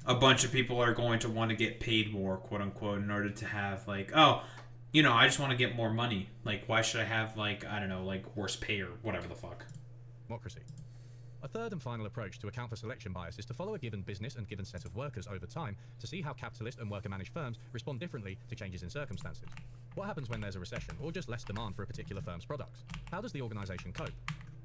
a bunch of people are going to want to get paid more, quote-unquote, in order to have, like, oh, you know, I just want to get more money. Like, why should I have, like, I don't know, like, worse pay or whatever the fuck. democracy. A third and final approach to account for selection bias is to follow a given business and given set of workers over time to see how capitalist and worker-managed firms respond differently to changes in circumstances. What happens when there's a recession or just less demand for a particular firm's products? How does the organisation cope?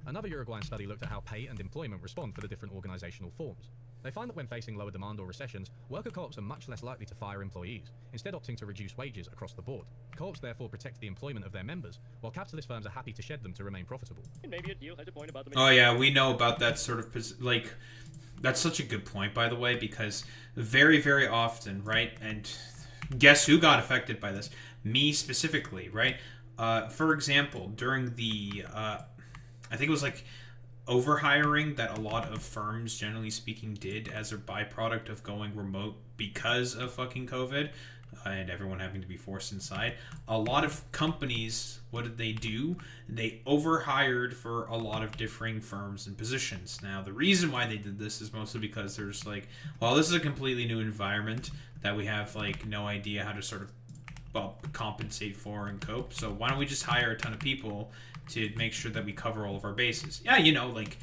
Another Uruguayan study looked at how pay and employment respond for the different organisational forms. They find that when facing lower demand or recessions, worker co-ops are much less likely to fire employees, instead opting to reduce wages across the board. Co-ops therefore protect the employment of their members, while capitalist firms are happy to shed them to remain profitable. Maybe a deal has a point about the Oh yeah, we know about that sort of, like, that's such a good point, by the way, because very, very often, right, and guess who got affected by this? Me specifically, right? For example, during the, I think it was like overhiring that a lot of firms, generally speaking, did as a byproduct of going remote because of fucking COVID and everyone having to be forced inside. A lot of companies, what did they do? They overhired for a lot of differing firms and positions. Now, the reason why they did this is mostly because there's like, well, this is a completely new environment that we have like no idea how to sort of, well, compensate for and cope. So why don't we just hire a ton of people to make sure that we cover all of our bases? Yeah, you know, like,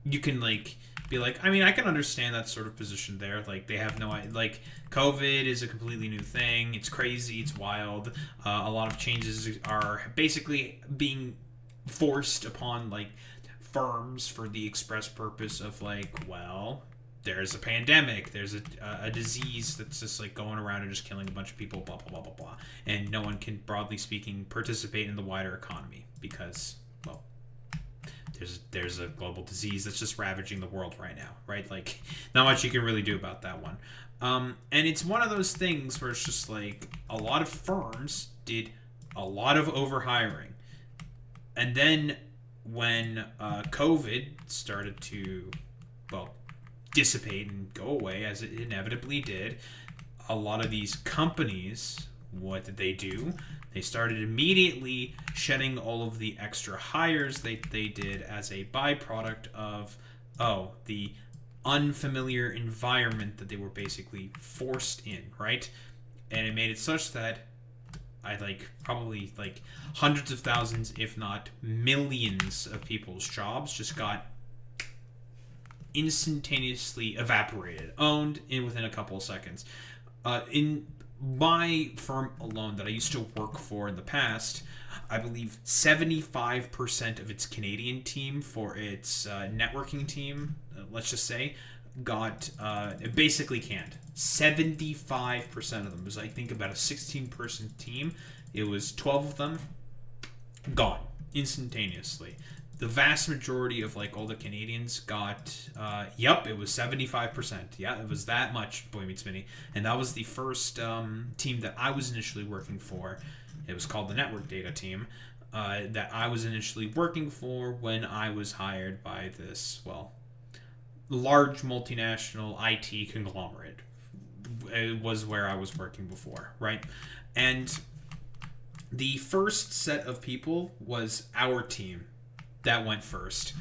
you can, like, be like, I mean, I can understand that sort of position there. Like, they have no, like, COVID is a completely new thing. It's crazy. It's wild. A lot of changes are basically being forced upon, like, firms for the express purpose of, like, well, there's a pandemic, there's a disease that's just like going around and just killing a bunch of people, blah, blah, blah, blah, blah. And no one can, broadly speaking, participate in the wider economy because, well, there's a global disease that's just ravaging the world right now, right? Like, not much you can really do about that one. And it's one of those things where it's just like a lot of firms did a lot of overhiring. And then when COVID started to, well, dissipate and go away, as it inevitably did, a lot of these companies, what did they do? They started immediately shedding all of the extra hires they did as a byproduct of, the unfamiliar environment that they were basically forced in, right? And it made it such that probably hundreds of thousands, if not millions of people's jobs just got instantaneously evaporated, owned within a couple of seconds. In my firm alone that I used to work for in the past, I believe 75% of its Canadian team for its networking team, let's just say, got basically canned. 75% of them. It was, I think, about a 16-person team. It was 12 of them gone instantaneously. The vast majority of like all the Canadians got, it was 75%. Yeah, it was that much, boy meets Minnie. And that was the first team that I was initially working for. It was called the Network Data Team, that I was initially working for when I was hired by this, well, large multinational IT conglomerate. It was where I was working before, right? And the first set of people was our team that went first.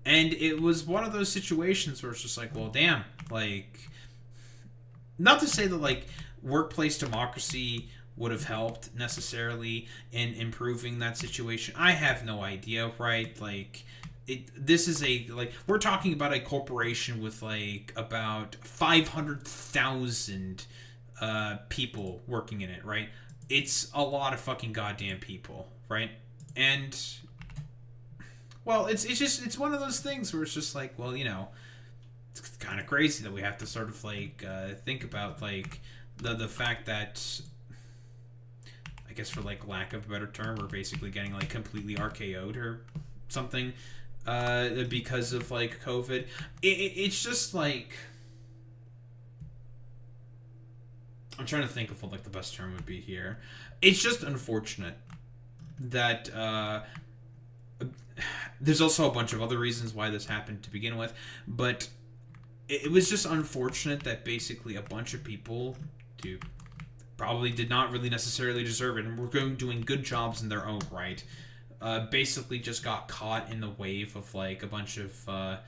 And it was one of those situations where it's just like, well, damn, like, not to say that like workplace democracy would have helped necessarily in improving that situation. I have no idea, right? Like this is we're talking about a corporation with like about 500,000 people working in it, right? It's a lot of fucking goddamn people, right? And well, it's one of those things where it's just like, well, it's kind of crazy that we have to sort of like think about like the fact that, I guess for like lack of a better term, we're basically getting like completely RKO'd or something because of like COVID. It's just like, I'm trying to think of what like the best term would be here. It's just unfortunate that there's also a bunch of other reasons why this happened to begin with, but it was just unfortunate that basically a bunch of people who probably did not really necessarily deserve it and were doing good jobs in their own right basically just got caught in the wave of like a bunch of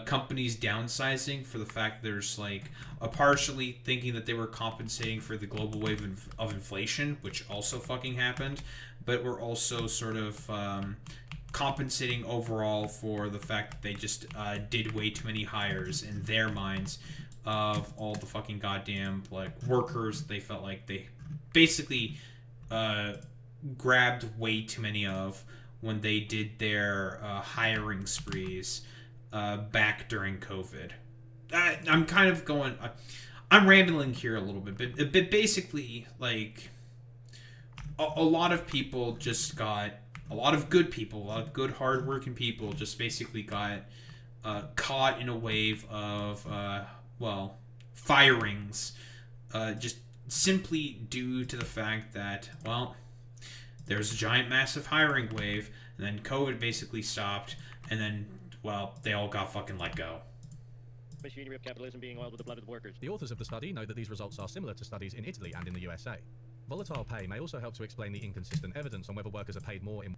companies downsizing for the fact there's like partially thinking that they were compensating for the global wave of inflation, which also fucking happened, but we're also sort of compensating overall for the fact that they just did way too many hires in their minds of all the fucking goddamn like workers they felt like they basically grabbed way too many of when they did their hiring sprees back during COVID. I'm kind of going, I'm rambling here a little bit, but basically like a lot of people just got, a lot of good people, a lot of good hardworking people just basically got caught in a wave of firings just simply due to the fact that, well, there's a giant massive hiring wave and then COVID basically stopped and then, well, they all got fucking let go. Machinery of capitalism being oiled with the blood of the workers. The authors of the study note that these results are similar to studies in Italy and in the USA. Volatile pay may also help to explain the inconsistent evidence on whether workers are paid more in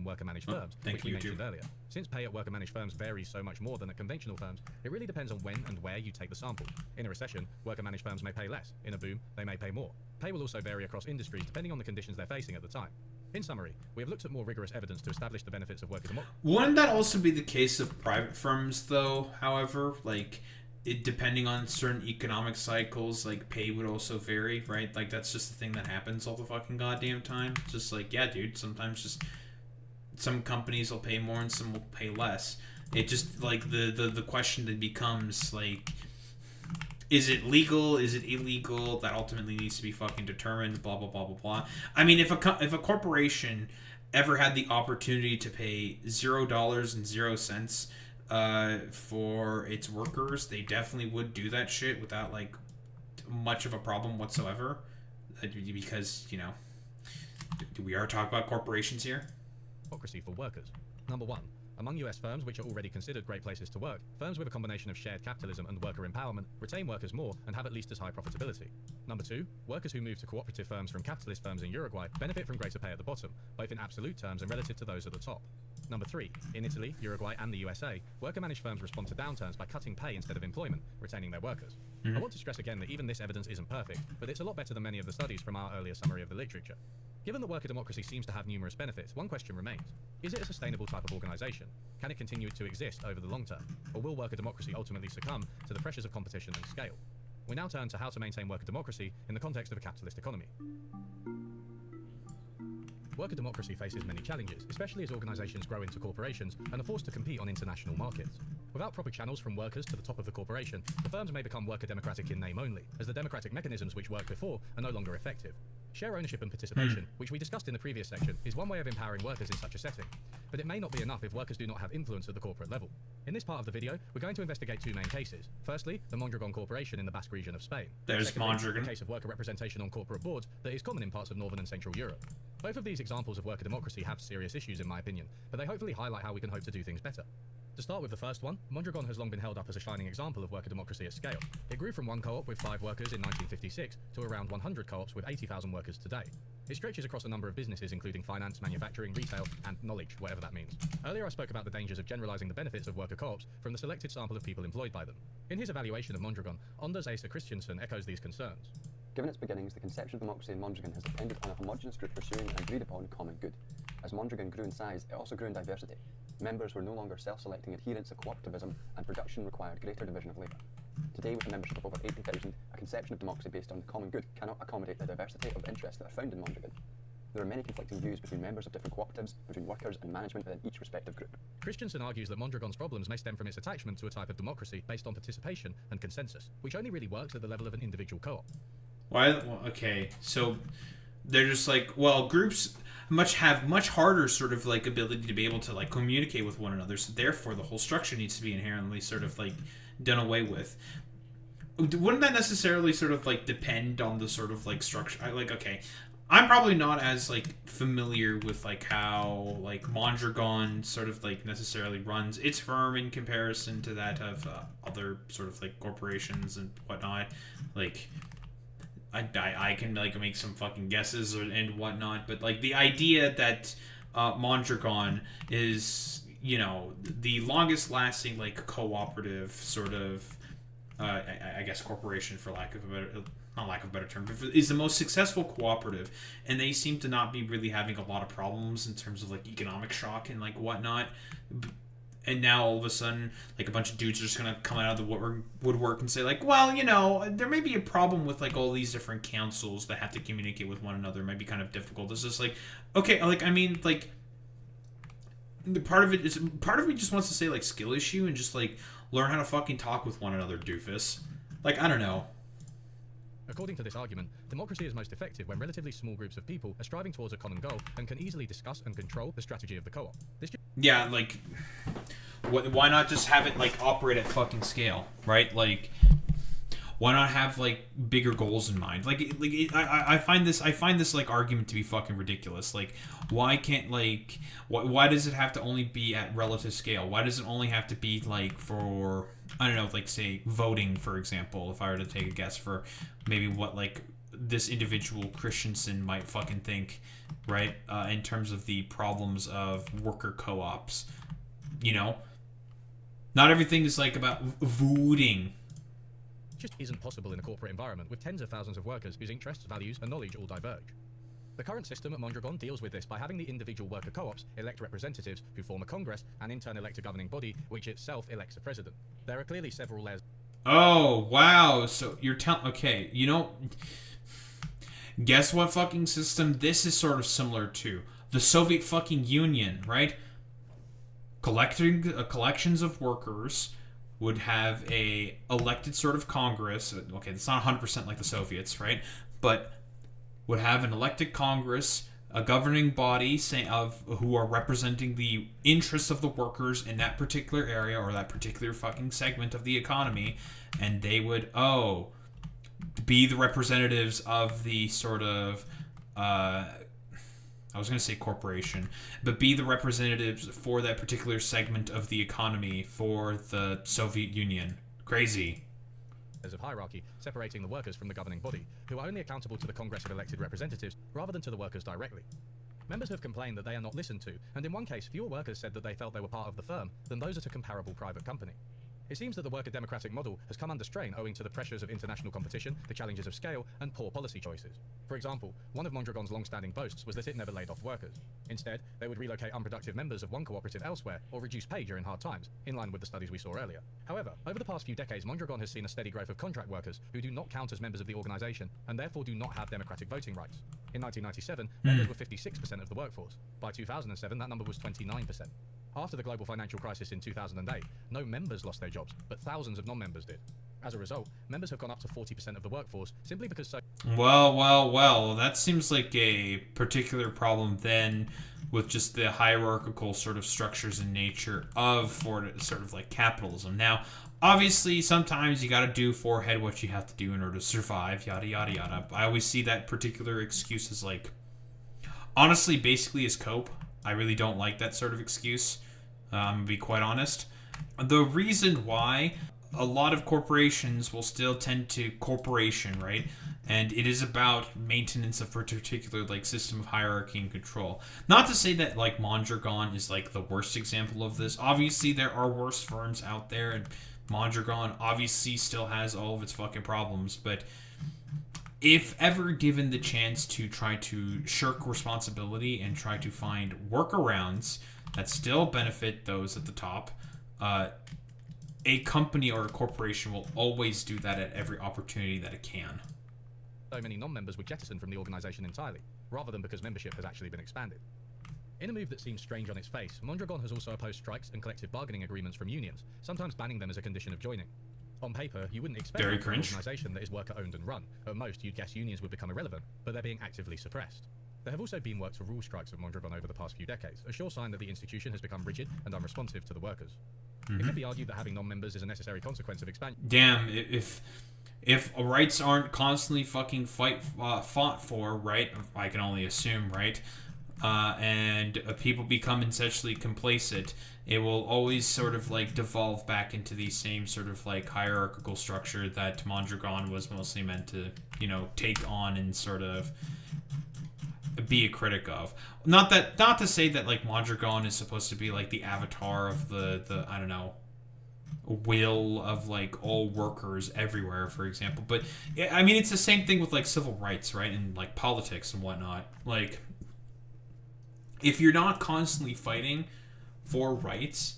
worker-managed firms, which we mentioned earlier. Since pay at worker-managed firms varies so much more than at conventional firms, it really depends on when and where you take the sample. In a recession, worker-managed firms may pay less. In a boom, they may pay more. Pay will also vary across industries depending on the conditions they're facing at the time. In summary, we have looked at more rigorous evidence to establish the benefits of worker democracy. Wouldn't that also be the case of private firms, though, however? Like, depending on certain economic cycles, like, pay would also vary, right? Like, that's just the thing that happens all the fucking goddamn time. Just like, yeah, dude, sometimes just some companies will pay more and some will pay less. It just, like, the question that becomes, like, is it legal? Is it illegal? That ultimately needs to be fucking determined, blah, blah, blah, blah, blah. I mean, if a corporation ever had the opportunity to pay $0.00 for its workers, they definitely would do that shit without, like, much of a problem whatsoever. Because, we are talking about corporations here. Democracy for workers. Number 1. Among US firms which are already considered great places to work, firms with a combination of shared capitalism and worker empowerment retain workers more and have at least as high profitability. Number 2, workers who move to cooperative firms from capitalist firms in Uruguay benefit from greater pay at the bottom, both in absolute terms and relative to those at the top. Number 3, in Italy, Uruguay and the USA, worker-managed firms respond to downturns by cutting pay instead of employment, retaining their workers. I want to stress again that even this evidence isn't perfect, but it's a lot better than many of the studies from our earlier summary of the literature. Given that worker democracy seems to have numerous benefits, one question remains. Is it a sustainable type of organisation? Can it continue to exist over the long term? Or will worker democracy ultimately succumb to the pressures of competition and scale? We now turn to how to maintain worker democracy in the context of a capitalist economy. Worker democracy faces many challenges, especially as organisations grow into corporations and are forced to compete on international markets. Without proper channels from workers to the top of the corporation, the firms may become worker democratic in name only, as the democratic mechanisms which worked before are no longer effective. Share ownership and participation, which we discussed in the previous section, is one way of empowering workers in such a setting, but it may not be enough if workers do not have influence at the corporate level. In this part of the video, we're going to investigate two main cases. Firstly, the Mondragon Corporation in the Basque region of Spain. There's Mondragon. A case of worker representation on corporate boards that is common in parts of Northern and Central Europe. Both of these examples of worker democracy have serious issues in my opinion, but they hopefully highlight how we can hope to do things better. To start with the first one, Mondragon has long been held up as a shining example of worker democracy at scale. It grew from one co-op with 5 workers in 1956 to around 100 co-ops with 80,000 workers today. It stretches across a number of businesses including finance, manufacturing, retail, and knowledge, whatever that means. Earlier I spoke about the dangers of generalizing the benefits of worker co-ops from the selected sample of people employed by them. In his evaluation of Mondragon, Anders Asa Christiansen echoes these concerns. Given its beginnings, the conception of democracy in Mondragon has depended on a homogeneous group pursuing an agreed-upon common good. As Mondragon grew in size, it also grew in diversity. Members were no longer self-selecting adherents of cooperativism, and production required greater division of labour. Today, with a membership of over 80,000, a conception of democracy based on the common good cannot accommodate the diversity of interests that are found in Mondragon. There are many conflicting views between members of different cooperatives, between workers and management within each respective group. Christiansen argues that Mondragon's problems may stem from its attachment to a type of democracy based on participation and consensus, which only really works at the level of an individual co-op. Why? Well, okay, so they're just like, well, groups have much harder sort of like ability to be able to like communicate with one another, so therefore the whole structure needs to be inherently sort of like done away with. Wouldn't that necessarily sort of like depend on the sort of like structure? Okay, I'm probably not as like familiar with like how like Mondragon sort of like necessarily runs its firm in comparison to that of other sort of like corporations and whatnot. Like I can like make some fucking guesses and whatnot, but like the idea that Mondragon is, you know, the longest lasting like cooperative sort of I guess corporation, for lack of a better term, but is the most successful cooperative, and they seem to not be really having a lot of problems in terms of like economic shock and like whatnot. And now all of a sudden, like a bunch of dudes are just gonna come out of the woodwork and say like, well, you know, there may be a problem with like all these different councils that have to communicate with one another. It might be kind of difficult. It's just like, okay, like I mean, like part of me just wants to say like skill issue and just like learn how to fucking talk with one another, doofus. Like I don't know. According to this argument, democracy is most effective when relatively small groups of people are striving towards a common goal and can easily discuss and control the strategy of the co-op. Yeah, like, why not just have it, like, operate at fucking scale, right? Like, why not have, like, bigger goals in mind? I find this, like, argument to be fucking ridiculous. Like, why can't, like, why does it have to only be at relative scale? Why does it only have to be, like, for, I don't know, like, say, voting, for example, if I were to take a guess for maybe what, like, this individual Christensen might fucking think, right? In terms of the problems of worker co-ops, you know, not everything is like about voting. Just isn't possible in a corporate environment with tens of thousands of workers whose interests, values, and knowledge all diverge. The current system at Mondragon deals with this by having the individual worker co-ops elect representatives who form a congress and in turn elect a governing body, which itself elects a president. There are clearly several layers. Oh, wow. So you're telling... Okay, you know... Guess what fucking system this is sort of similar to? The Soviet fucking Union, right? Collections of workers would have a elected sort of Congress. Okay, it's not 100% like the Soviets, right? But would have an elected Congress, a governing body who are representing the interests of the workers in that particular area or that particular fucking segment of the economy, and they would, be the representatives of the sort of, I was going to say corporation, but be the representatives for that particular segment of the economy for the Soviet Union. Crazy. Of hierarchy, separating the workers from the governing body, who are only accountable to the Congress of elected representatives, rather than to the workers directly. Members have complained that they are not listened to, and in one case, fewer workers said that they felt they were part of the firm than those at a comparable private company. It seems that the worker democratic model has come under strain owing to the pressures of international competition, the challenges of scale, and poor policy choices. For example, one of Mondragon's long-standing boasts was that it never laid off workers. Instead, they would relocate unproductive members of one cooperative elsewhere or reduce pay during hard times, in line with the studies we saw earlier. However, over the past few decades, Mondragon has seen a steady growth of contract workers who do not count as members of the organization and therefore do not have democratic voting rights. In 1997, members were 56% of the workforce. By 2007, that number was 29%. After the global financial crisis in 2008, no members lost their jobs, but thousands of non-members did. As a result, members have gone up to 40% of the workforce simply because so... Well, that seems like a particular problem then with just the hierarchical sort of structures and nature of sort of like capitalism. Now, obviously, sometimes you gotta do forehead what you have to do in order to survive, yada, yada, yada. I always see that particular excuse as like, honestly, basically as cope. I really don't like that sort of excuse, to be quite honest. the reason why a lot of corporations will still tend to corporation, right? And it is about maintenance of a particular like system of hierarchy and control. Not to say that like Mondragon is like the worst example of this. Obviously there are worse firms out there, and Mondragon obviously still has all of its fucking problems, but if ever given the chance to try to shirk responsibility and try to find workarounds that still benefit those at the top, a company or a corporation will always do that at every opportunity that it can. So many non-members were jettisoned from the organisation entirely, rather than because membership has actually been expanded. In a move that seems strange on its face, Mondragon has also opposed strikes and collective bargaining agreements from unions, sometimes banning them as a condition of joining. On paper, you wouldn't expect an organisation that is worker-owned and run. At most, you'd guess unions would become irrelevant, but they're being actively suppressed. There have also been work to rule strikes at Mondragon over the past few decades, a sure sign that the institution has become rigid and unresponsive to the workers. It can be argued that having non-members is a necessary consequence of expansion. Damn, if rights aren't constantly fucking fought for, right? I can only assume, right? And people become essentially complacent, it will always sort of like devolve back into the same sort of like hierarchical structure that Mondragon was mostly meant to, you know, take on and sort of be a critic of. Not to say that like Mondragon is supposed to be like the avatar of the I don't know, will of like all workers everywhere, for example. But I mean, it's the same thing with like civil rights, right? And like politics and whatnot. Like, if you're not constantly fighting for rights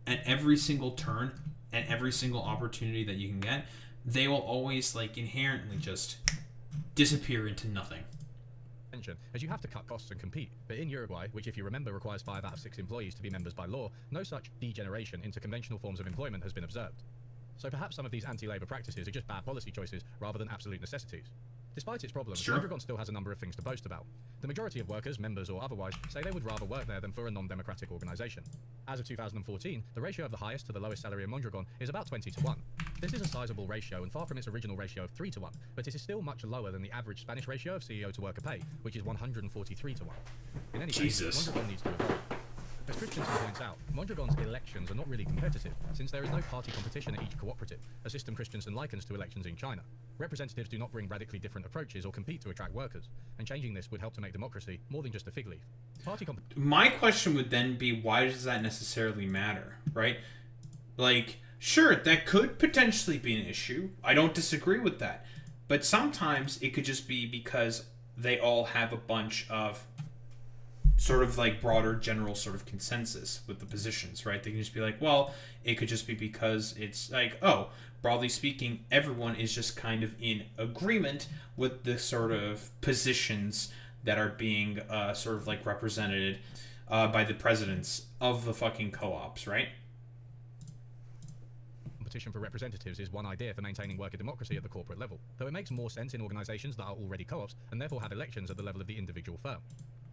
at every single turn and every single opportunity that you can get, they will always like inherently just disappear into nothing. As you have to cut costs and compete. But in Uruguay, which if you remember requires 5 out of 6 employees to be members by law, no such degeneration into conventional forms of employment has been observed. So perhaps some of these anti-labour practices are just bad policy choices rather than absolute necessities. Despite its problems, Mondragon still has a number of things to boast about. The majority of workers, members or otherwise, say they would rather work there than for a non-democratic organisation. As of 2014, the ratio of the highest to the lowest salary in Mondragon is about 20-1. This is a sizable ratio and far from its original ratio of 3-1, but it is still much lower than the average Spanish ratio of CEO to worker pay, which is 143-1. In any case, Mondragon needs to evolve. As Christensen points out, Mondragon's elections are not really competitive, since there is no party competition at each cooperative, a system Christensen likens to elections in China. Representatives do not bring radically different approaches or compete to attract workers, and changing this would help to make democracy more than just a fig leaf. My question would then be, why does that necessarily matter, right? Like, sure, that could potentially be an issue. I don't disagree with that. But sometimes it could just be because they all have a bunch of sort of like broader general sort of consensus with the positions, right? They can just be like, well, it could just be because it's like, oh, broadly speaking, everyone is just kind of in agreement with the sort of positions that are being sort of like represented by the presidents of the fucking co-ops, right? Competition for representatives is one idea for maintaining worker democracy at the corporate level, though it makes more sense in organisations that are already co-ops and therefore have elections at the level of the individual firm.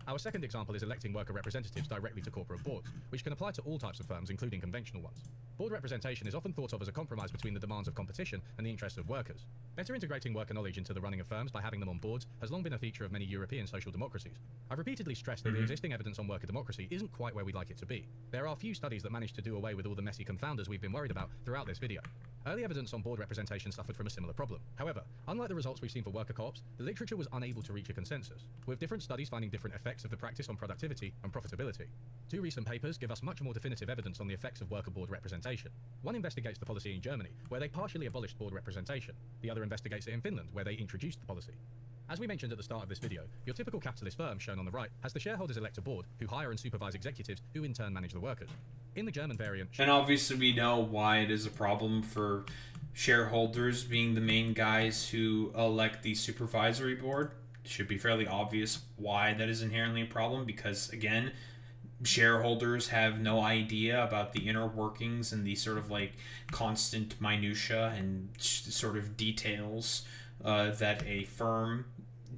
Our second example is electing worker representatives directly to corporate boards, which can apply to all types of firms, including conventional ones. Board representation is often thought of as a compromise between the demands of competition and the interests of workers. Better integrating worker knowledge into the running of firms by having them on boards has long been a feature of many European social democracies. I've repeatedly stressed that the existing evidence on worker democracy isn't quite where we'd like it to be. There are few studies that manage to do away with all the messy confounders we've been worried about throughout this video. Early evidence on board representation suffered from a similar problem. However, unlike the results we've seen for worker co-ops, the literature was unable to reach a consensus, with different studies finding different effects of the practice on productivity and profitability. 2 recent papers give us much more definitive evidence on the effects of worker board representation. One investigates the policy in Germany, where they partially abolished board representation. The other investigates it in Finland, where they introduced the policy. As we mentioned at the start of this video, your typical capitalist firm, shown on the right, has the shareholders elect a board, who hire and supervise executives, who in turn manage the workers. In the German variant... And obviously we know why it is a problem for shareholders being the main guys who elect the supervisory board. It should be fairly obvious why that is inherently a problem, because, again, shareholders have no idea about the inner workings and the sort of like constant minutia and sort of details that a firm,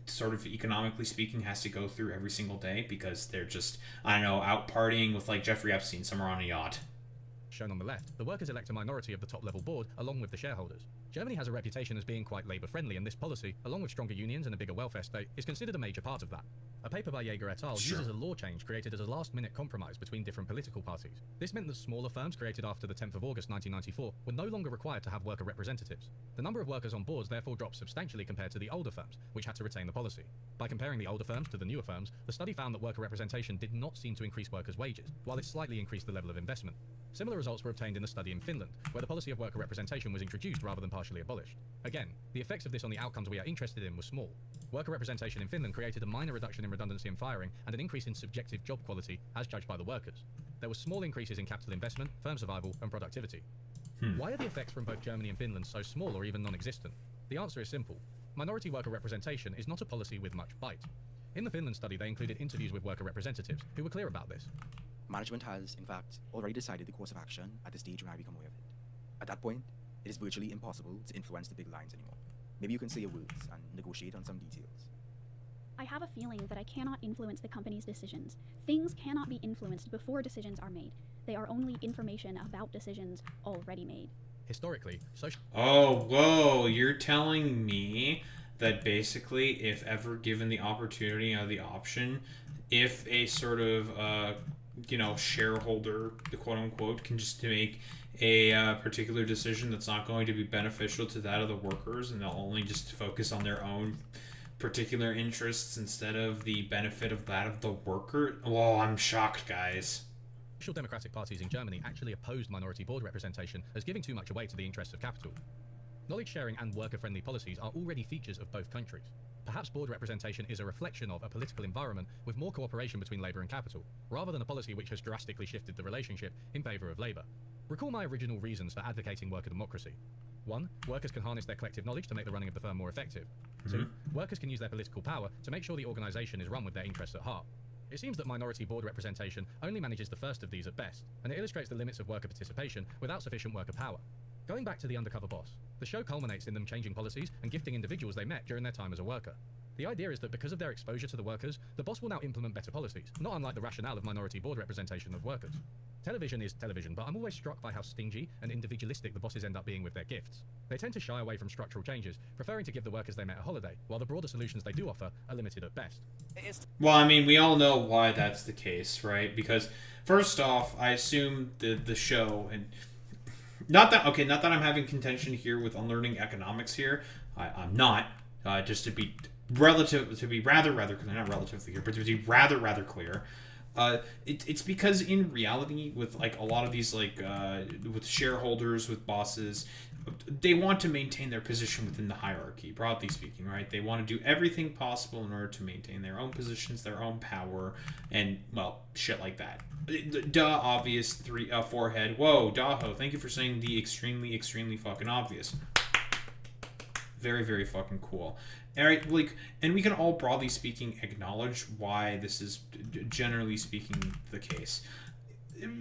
sort of economically speaking, has to go through every single day, because they're just, I don't know, out partying with like Jeffrey Epstein somewhere on a yacht. Shown on the left, the workers elect a minority of the top-level board along with the shareholders. Germany has a reputation as being quite labour-friendly, and this policy, along with stronger unions and a bigger welfare state, is considered a major part of that. A paper by Jaeger et al. Uses a law change created as a last-minute compromise between different political parties. This meant that smaller firms created after the 10th of August 1994 were no longer required to have worker representatives. The number of workers on boards therefore dropped substantially compared to the older firms, which had to retain the policy. By comparing the older firms to the newer firms, the study found that worker representation did not seem to increase workers' wages, while it slightly increased the level of investment. Similar results were obtained in the study in Finland, where the policy of worker representation was introduced rather than partially abolished. Again, the effects of this on the outcomes we are interested in were small. Worker representation in Finland created a minor reduction in redundancy and firing and an increase in subjective job quality as judged by the workers. There were small increases in capital investment, firm survival, and productivity. Why are the effects from both Germany and Finland so small or even non-existent? The answer is simple. Minority worker representation is not a policy with much bite. In the Finland study, they included interviews with worker representatives who were clear about this. Management has, in fact, already decided the course of action at the stage when I become aware of it. At that point, it is virtually impossible to influence the big lines anymore. Maybe you can say your words and negotiate on some details. I have a feeling that I cannot influence the company's decisions. Things cannot be influenced before decisions are made. They are only information about decisions already made. Historically, social... Oh, whoa, you're telling me that basically, if ever given the opportunity or the option, if a sort of, shareholder, quote-unquote, can just make a particular decision that's not going to be beneficial to that of the workers, and they'll only just focus on their own particular interests instead of the benefit of that of the worker. Well, I'm shocked, guys. Social democratic parties in Germany actually opposed minority board representation as giving too much away to the interests of capital. Knowledge sharing and worker-friendly policies are already features of both countries. Perhaps board representation is a reflection of a political environment with more cooperation between labour and capital, rather than a policy which has drastically shifted the relationship in favour of labour. Recall my original reasons for advocating worker democracy. 1. Workers can harness their collective knowledge to make the running of the firm more effective. 2. Workers can use their political power to make sure the organisation is run with their interests at heart. It seems that minority board representation only manages the first of these at best, and it illustrates the limits of worker participation without sufficient worker power. Going back to the undercover boss, the show culminates in them changing policies and gifting individuals they met during their time as a worker. The idea is that because of their exposure to the workers, the boss will now implement better policies, not unlike the rationale of minority board representation of workers. Television is television, but I'm always struck by how stingy and individualistic the bosses end up being with their gifts. They tend to shy away from structural changes, preferring to give the workers they met a holiday, while the broader solutions they do offer are limited at best. Well, I mean, we all know why that's the case, right? Because, first off, I assume the show, and not that I'm having contention here with unlearning economics here. I'm not. Just to be rather clear. It's because in reality, with like a lot of these with shareholders, with bosses, they want to maintain their position within the hierarchy, broadly speaking, right? They want to do everything possible in order to maintain their own positions, their own power, and, well, shit like that. Duh, obvious, forehead. Whoa, Daho, thank you for saying the extremely, extremely fucking obvious. Very, very fucking cool. All right, and we can all, broadly speaking, acknowledge why this is, generally speaking, the case.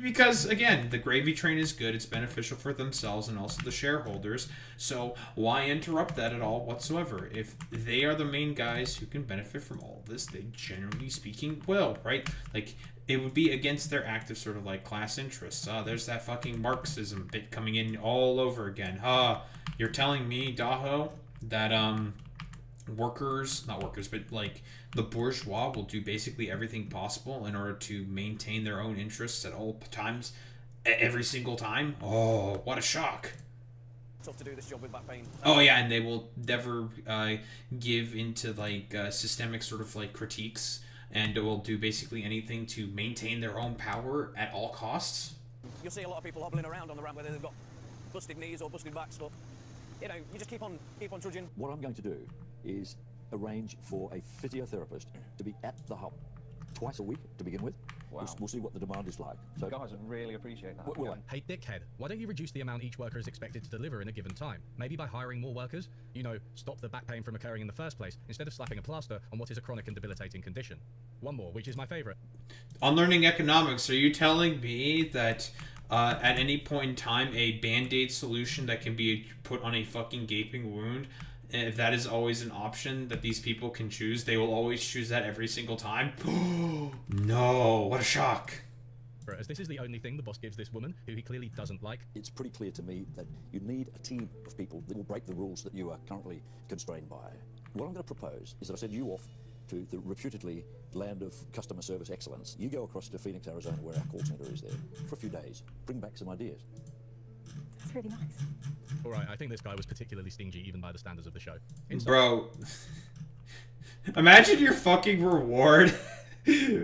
Because, again, the gravy train is good, it's beneficial for themselves and also the shareholders, so why interrupt that at all whatsoever? If they are the main guys who can benefit from all of this, they generally speaking will, right? Like, it would be against their active sort of, class interests. There's that fucking Marxism bit coming in all over again. You're telling me, Daho, that, the bourgeois will do basically everything possible in order to maintain their own interests at all times, every single time? Oh, what a shock. Tough to do this job with back pain. Oh yeah, and they will never give into systemic sort of critiques, and will do basically anything to maintain their own power at all costs. You'll see a lot of people hobbling around on the ramp whether they've got busted knees or busted backs, but you just keep on trudging. What I'm going to do is arrange for a physiotherapist to be at the hub twice a week to begin with. Wow. We'll see what the demand is like. So guys would really appreciate that. Hey, dickhead, why don't you reduce the amount each worker is expected to deliver in a given time? Maybe by hiring more workers? Stop the back pain from occurring in the first place, instead of slapping a plaster on what is a chronic and debilitating condition. One more, which is my favourite. On learning economics, are you telling me that at any point in time, a band-aid solution that can be put on a fucking gaping wound, if that is always an option that these people can choose, they will always choose that every single time? No, what a shock. desperate, as this is the only thing the boss gives this woman, who he clearly doesn't like. It's pretty clear to me that you need a team of people that will break the rules that you are currently constrained by. What I'm going to propose is that I send you off to the reputedly land of customer service excellence. You go across to Phoenix, Arizona, where our call center is there, for a few days. Bring back some ideas. That's really nice. Alright, I think this guy was particularly stingy even by the standards of the show. Bro, imagine your fucking reward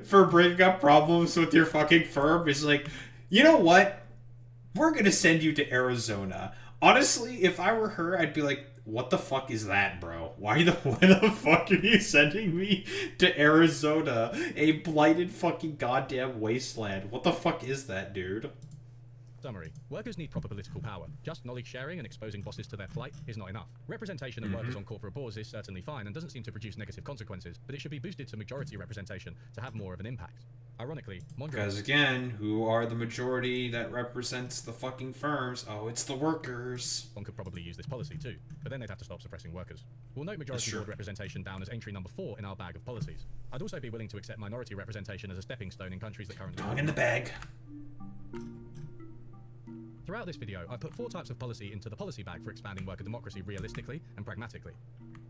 for bringing up problems with your fucking firm is like, you know what? We're gonna send you to Arizona. Honestly, if I were her, I'd be like, what the fuck is that, bro? Why the fuck are you sending me to Arizona? A blighted fucking goddamn wasteland. What the fuck is that, dude? Summary. Workers need proper political power. Just knowledge sharing and exposing bosses to their plight is not enough. Representation of workers on corporate boards is certainly fine and doesn't seem to produce negative consequences, but it should be boosted to majority representation to have more of an impact. Ironically, Mondragon... Because again, who are the majority that represents the fucking firms? Oh, it's the workers. One could probably use this policy too, but then they'd have to stop suppressing workers. We'll note majority board representation down as entry number 4 in our bag of policies. I'd also be willing to accept minority representation as a stepping stone in countries that currently... Dog in the bag. Throughout this video, I put 4 types of policy into the policy bag for expanding worker democracy realistically and pragmatically.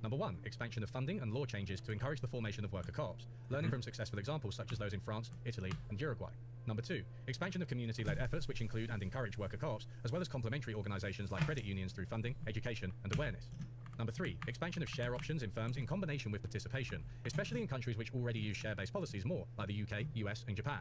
Number 1, expansion of funding and law changes to encourage the formation of worker co-ops, learning from successful examples such as those in France, Italy, and Uruguay. Number 2, expansion of community-led efforts which include and encourage worker co-ops, as well as complementary organizations like credit unions through funding, education, and awareness. Number 3, expansion of share options in firms in combination with participation, especially in countries which already use share-based policies more, like the UK, US, and Japan.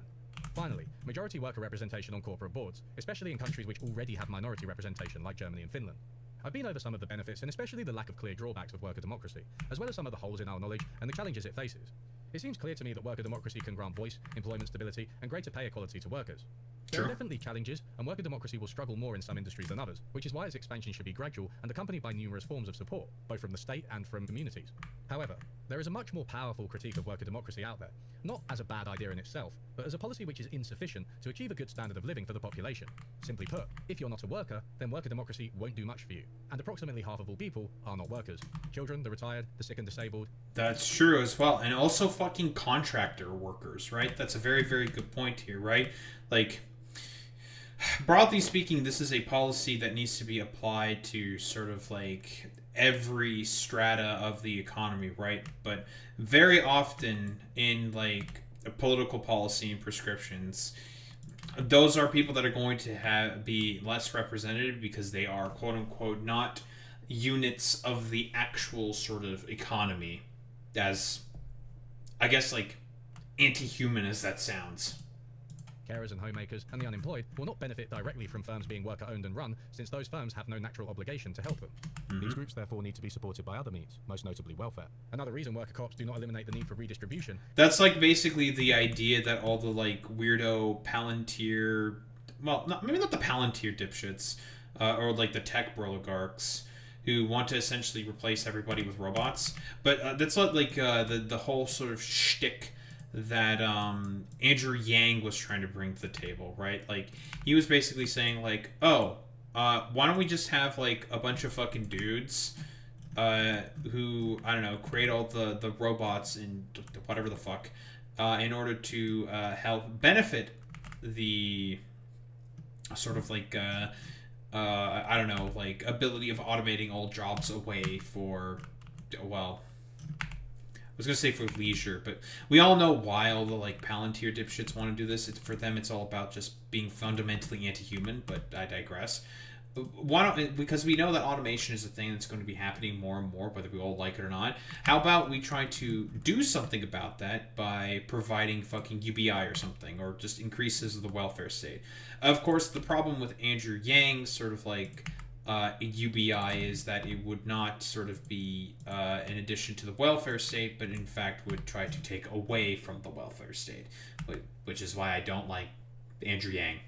Finally, majority worker representation on corporate boards, especially in countries which already have minority representation like Germany and Finland. I've been over some of the benefits and especially the lack of clear drawbacks of worker democracy, as well as some of the holes in our knowledge and the challenges it faces. It seems clear to me that worker democracy can grant voice, employment stability, and greater pay equality to workers. There are definitely challenges, and worker democracy will struggle more in some industries than others, which is why its expansion should be gradual and accompanied by numerous forms of support, both from the state and from communities. However, there is a much more powerful critique of worker democracy out there, not as a bad idea in itself, but as a policy which is insufficient to achieve a good standard of living for the population. Simply put, if you're not a worker, then worker democracy won't do much for you, and approximately half of all people are not workers. Children, the retired, the sick and disabled. That's true as well, and also fucking contractor workers, right? That's a very, very good point here, right? Like, broadly speaking, this is a policy that needs to be applied to sort of like every strata of the economy, right? But very often in like political policy and prescriptions, those are people that are going to be less represented because they are quote unquote not units of the actual sort of economy, as I guess like anti-human as that sounds. Carers and homemakers and the unemployed will not benefit directly from firms being worker-owned and run, since those firms have no natural obligation to help them. These groups therefore need to be supported by other means, most notably welfare. Another reason worker co-ops do not eliminate the need for redistribution. That's like basically the idea that all the like weirdo Palantir, well, maybe not the Palantir dipshits, or like the tech oligarchs who want to essentially replace everybody with robots. But that's not like the whole sort of shtick that Andrew Yang was trying to bring to the table, right? Like, he was basically saying, like, oh, why don't we just have, like, a bunch of fucking dudes who, I don't know, create all the robots and whatever the fuck in order to help benefit the sort of, like, I don't know, like, ability of automating all jobs away for, well, I was gonna say for leisure, but we all know why all the like Palantir dipshits want to do this. It's for them. It's all about just being fundamentally anti-human. But I digress. Because we know that automation is a thing that's going to be happening more and more, whether we all like it or not. How about we try to do something about that by providing fucking UBI or something, or just increases of the welfare state? Of course, the problem with Andrew Yang's sort of like UBI is that it would not sort of be in addition to the welfare state, but in fact would try to take away from the welfare state, which is why I don't like Andrew Yang.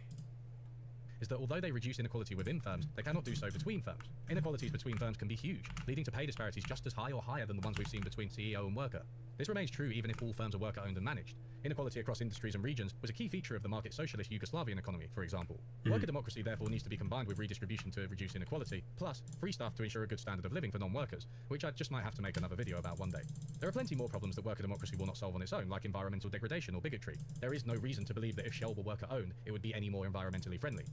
Is that although they reduce inequality within firms, they cannot do so between firms. Inequalities between firms can be huge, leading to pay disparities just as high or higher than the ones we've seen between CEO and worker. This remains true even if all firms are worker-owned and managed. Inequality across industries and regions was a key feature of the market socialist Yugoslavian economy, for example. Worker democracy therefore needs to be combined with redistribution to reduce inequality, plus free staff to ensure a good standard of living for non-workers, which I just might have to make another video about one day. There are plenty more problems that worker democracy will not solve on its own, like environmental degradation or bigotry. There is no reason to believe that if Shell were worker-owned, it would be any more environmentally friendly.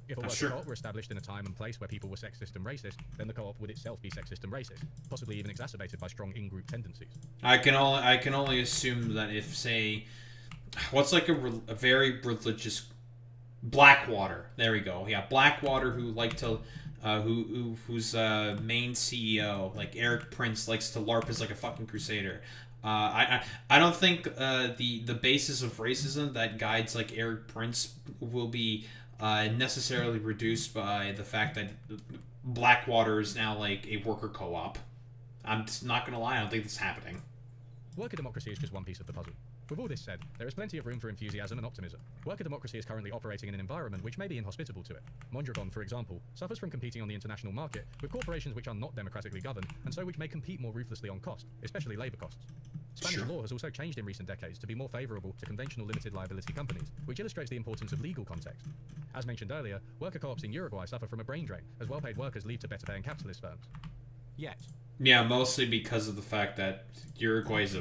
If a worker co-op were established in a time and place where people were sexist and racist, then the co-op would itself be sexist and racist, possibly even exacerbated by strong in-group tendencies. I can only assume that if, say, what's like a very religious Blackwater. There we go. Yeah, Blackwater, who like to whose main CEO, like Eric Prince, likes to LARP as like a fucking crusader. I don't think the basis of racism that guides like Eric Prince will be necessarily reduced by the fact that Blackwater is now like a worker co-op. I'm just not gonna lie, I don't think this is happening. Worker democracy is just one piece of the puzzle. With all this said, there is plenty of room for enthusiasm and optimism. Worker democracy is currently operating in an environment which may be inhospitable to it. Mondragon, for example, suffers from competing on the international market with corporations which are not democratically governed, and so which may compete more ruthlessly on cost, especially labour costs. Spanish law has also changed in recent decades to be more favourable to conventional limited liability companies, which illustrates the importance of legal context. As mentioned earlier, worker co-ops in Uruguay suffer from a brain drain, as well-paid workers leave to better paying capitalist firms. Yet. Yeah, mostly because of the fact that Uruguay's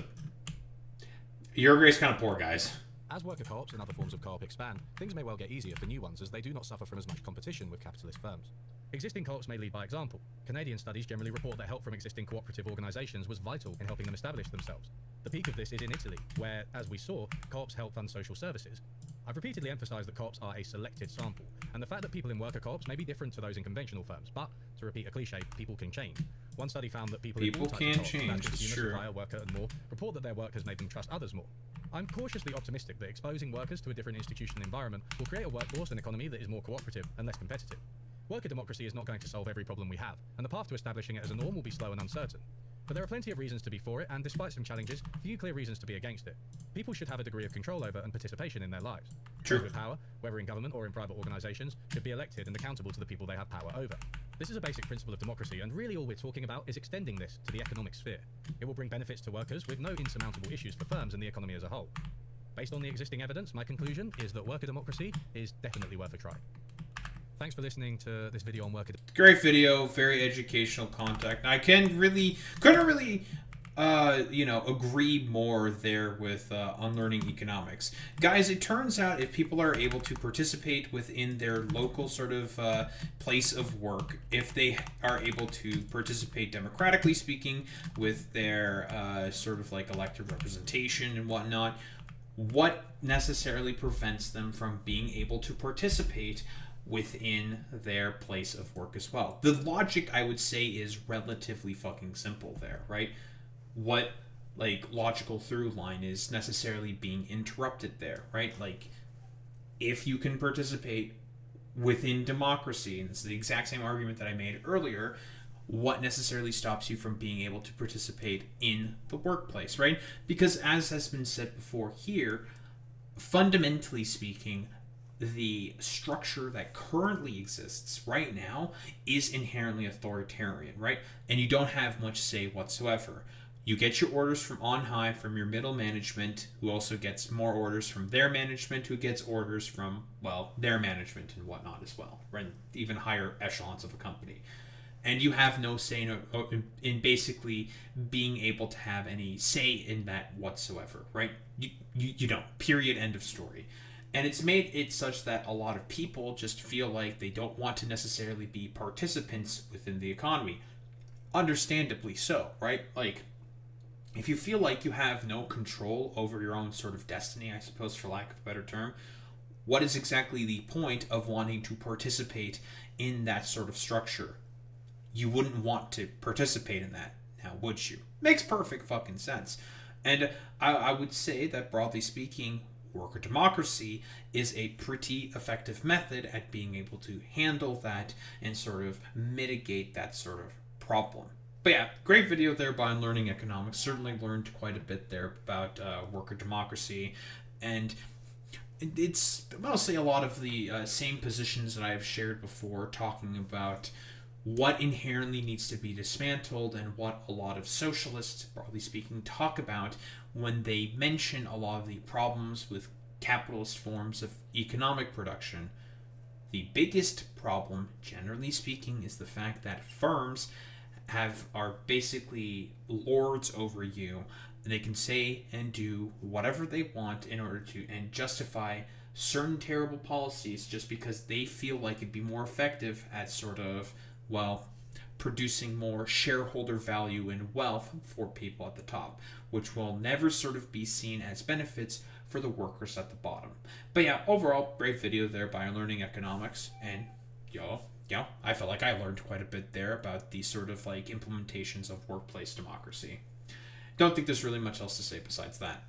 kind of poor, guys. As worker co-ops and other forms of co-op expand, things may well get easier for new ones as they do not suffer from as much competition with capitalist firms. Existing co-ops may lead by example. Canadian studies generally report that help from existing cooperative organisations was vital in helping them establish themselves. The peak of this is in Italy, where, as we saw, co-ops help fund social services. I've repeatedly emphasised that co-ops are a selected sample, and the fact that people in worker co-ops may be different to those in conventional firms, but, to repeat a cliche, people can change. One study found that people in all types of co-ops, that is, supplier, worker and more, report that their work has made them trust others more. I'm cautiously optimistic that exposing workers to a different institution and environment will create a workforce and economy that is more cooperative and less competitive. Worker democracy is not going to solve every problem we have, and the path to establishing it as a norm will be slow and uncertain. But there are plenty of reasons to be for it, and despite some challenges, few clear reasons to be against it. People should have a degree of control over and participation in their lives. Those with power, whether in government or in private organisations, should be elected and accountable to the people they have power over. This is a basic principle of democracy, and really all we're talking about is extending this to the economic sphere. It will bring benefits to workers with no insurmountable issues for firms and the economy as a whole. Based on the existing evidence, my conclusion is that worker democracy is definitely worth a try. Thanks for listening to this video on worker. Great video, very educational content. I couldn't really, agree more there with unlearning economics. Guys, it turns out if people are able to participate within their local sort of place of work, if they are able to participate democratically speaking with their sort of like elected representation and whatnot, what necessarily prevents them from being able to participate within their place of work as well? The logic, I would say, is relatively fucking simple there, right? What, like, logical through line is necessarily being interrupted there, right? Like, if you can participate within democracy, and it's the exact same argument that I made earlier, what necessarily stops you from being able to participate in the workplace, right? Because as has been said before here, fundamentally speaking, the structure that currently exists right now is inherently authoritarian, right? And you don't have much say whatsoever. You get your orders from on high, from your middle management, who also gets more orders from their management, who gets orders from, well, their management and whatnot as well, right? Even higher echelons of a company. And you have no say in basically being able to have any say in that whatsoever, right? You don't. Period. End of story. And it's made it such that a lot of people just feel like they don't want to necessarily be participants within the economy. Understandably so, right? Like, if you feel like you have no control over your own sort of destiny, I suppose, for lack of a better term, what is exactly the point of wanting to participate in that sort of structure? You wouldn't want to participate in that, now would you? Makes perfect fucking sense. And I would say that, broadly speaking, worker democracy is a pretty effective method at being able to handle that and sort of mitigate that sort of problem. But yeah, great video there by Unlearning Economics. Certainly learned quite a bit there about worker democracy. And it's mostly a lot of the same positions that I've shared before, talking about what inherently needs to be dismantled and what a lot of socialists, broadly speaking, talk about when they mention a lot of the problems with capitalist forms of economic production. The biggest problem, generally speaking, is the fact that firms are basically lords over you. They can say and do whatever they want in order to and justify certain terrible policies just because they feel like it'd be more effective at sort of, well, producing more shareholder value and wealth for people at the top, which will never sort of be seen as benefits for the workers at the bottom. But yeah, overall, great video there by Learning Economics, and I felt like I learned quite a bit there about these sort of like implementations of workplace democracy. Don't think there's really much else to say besides that.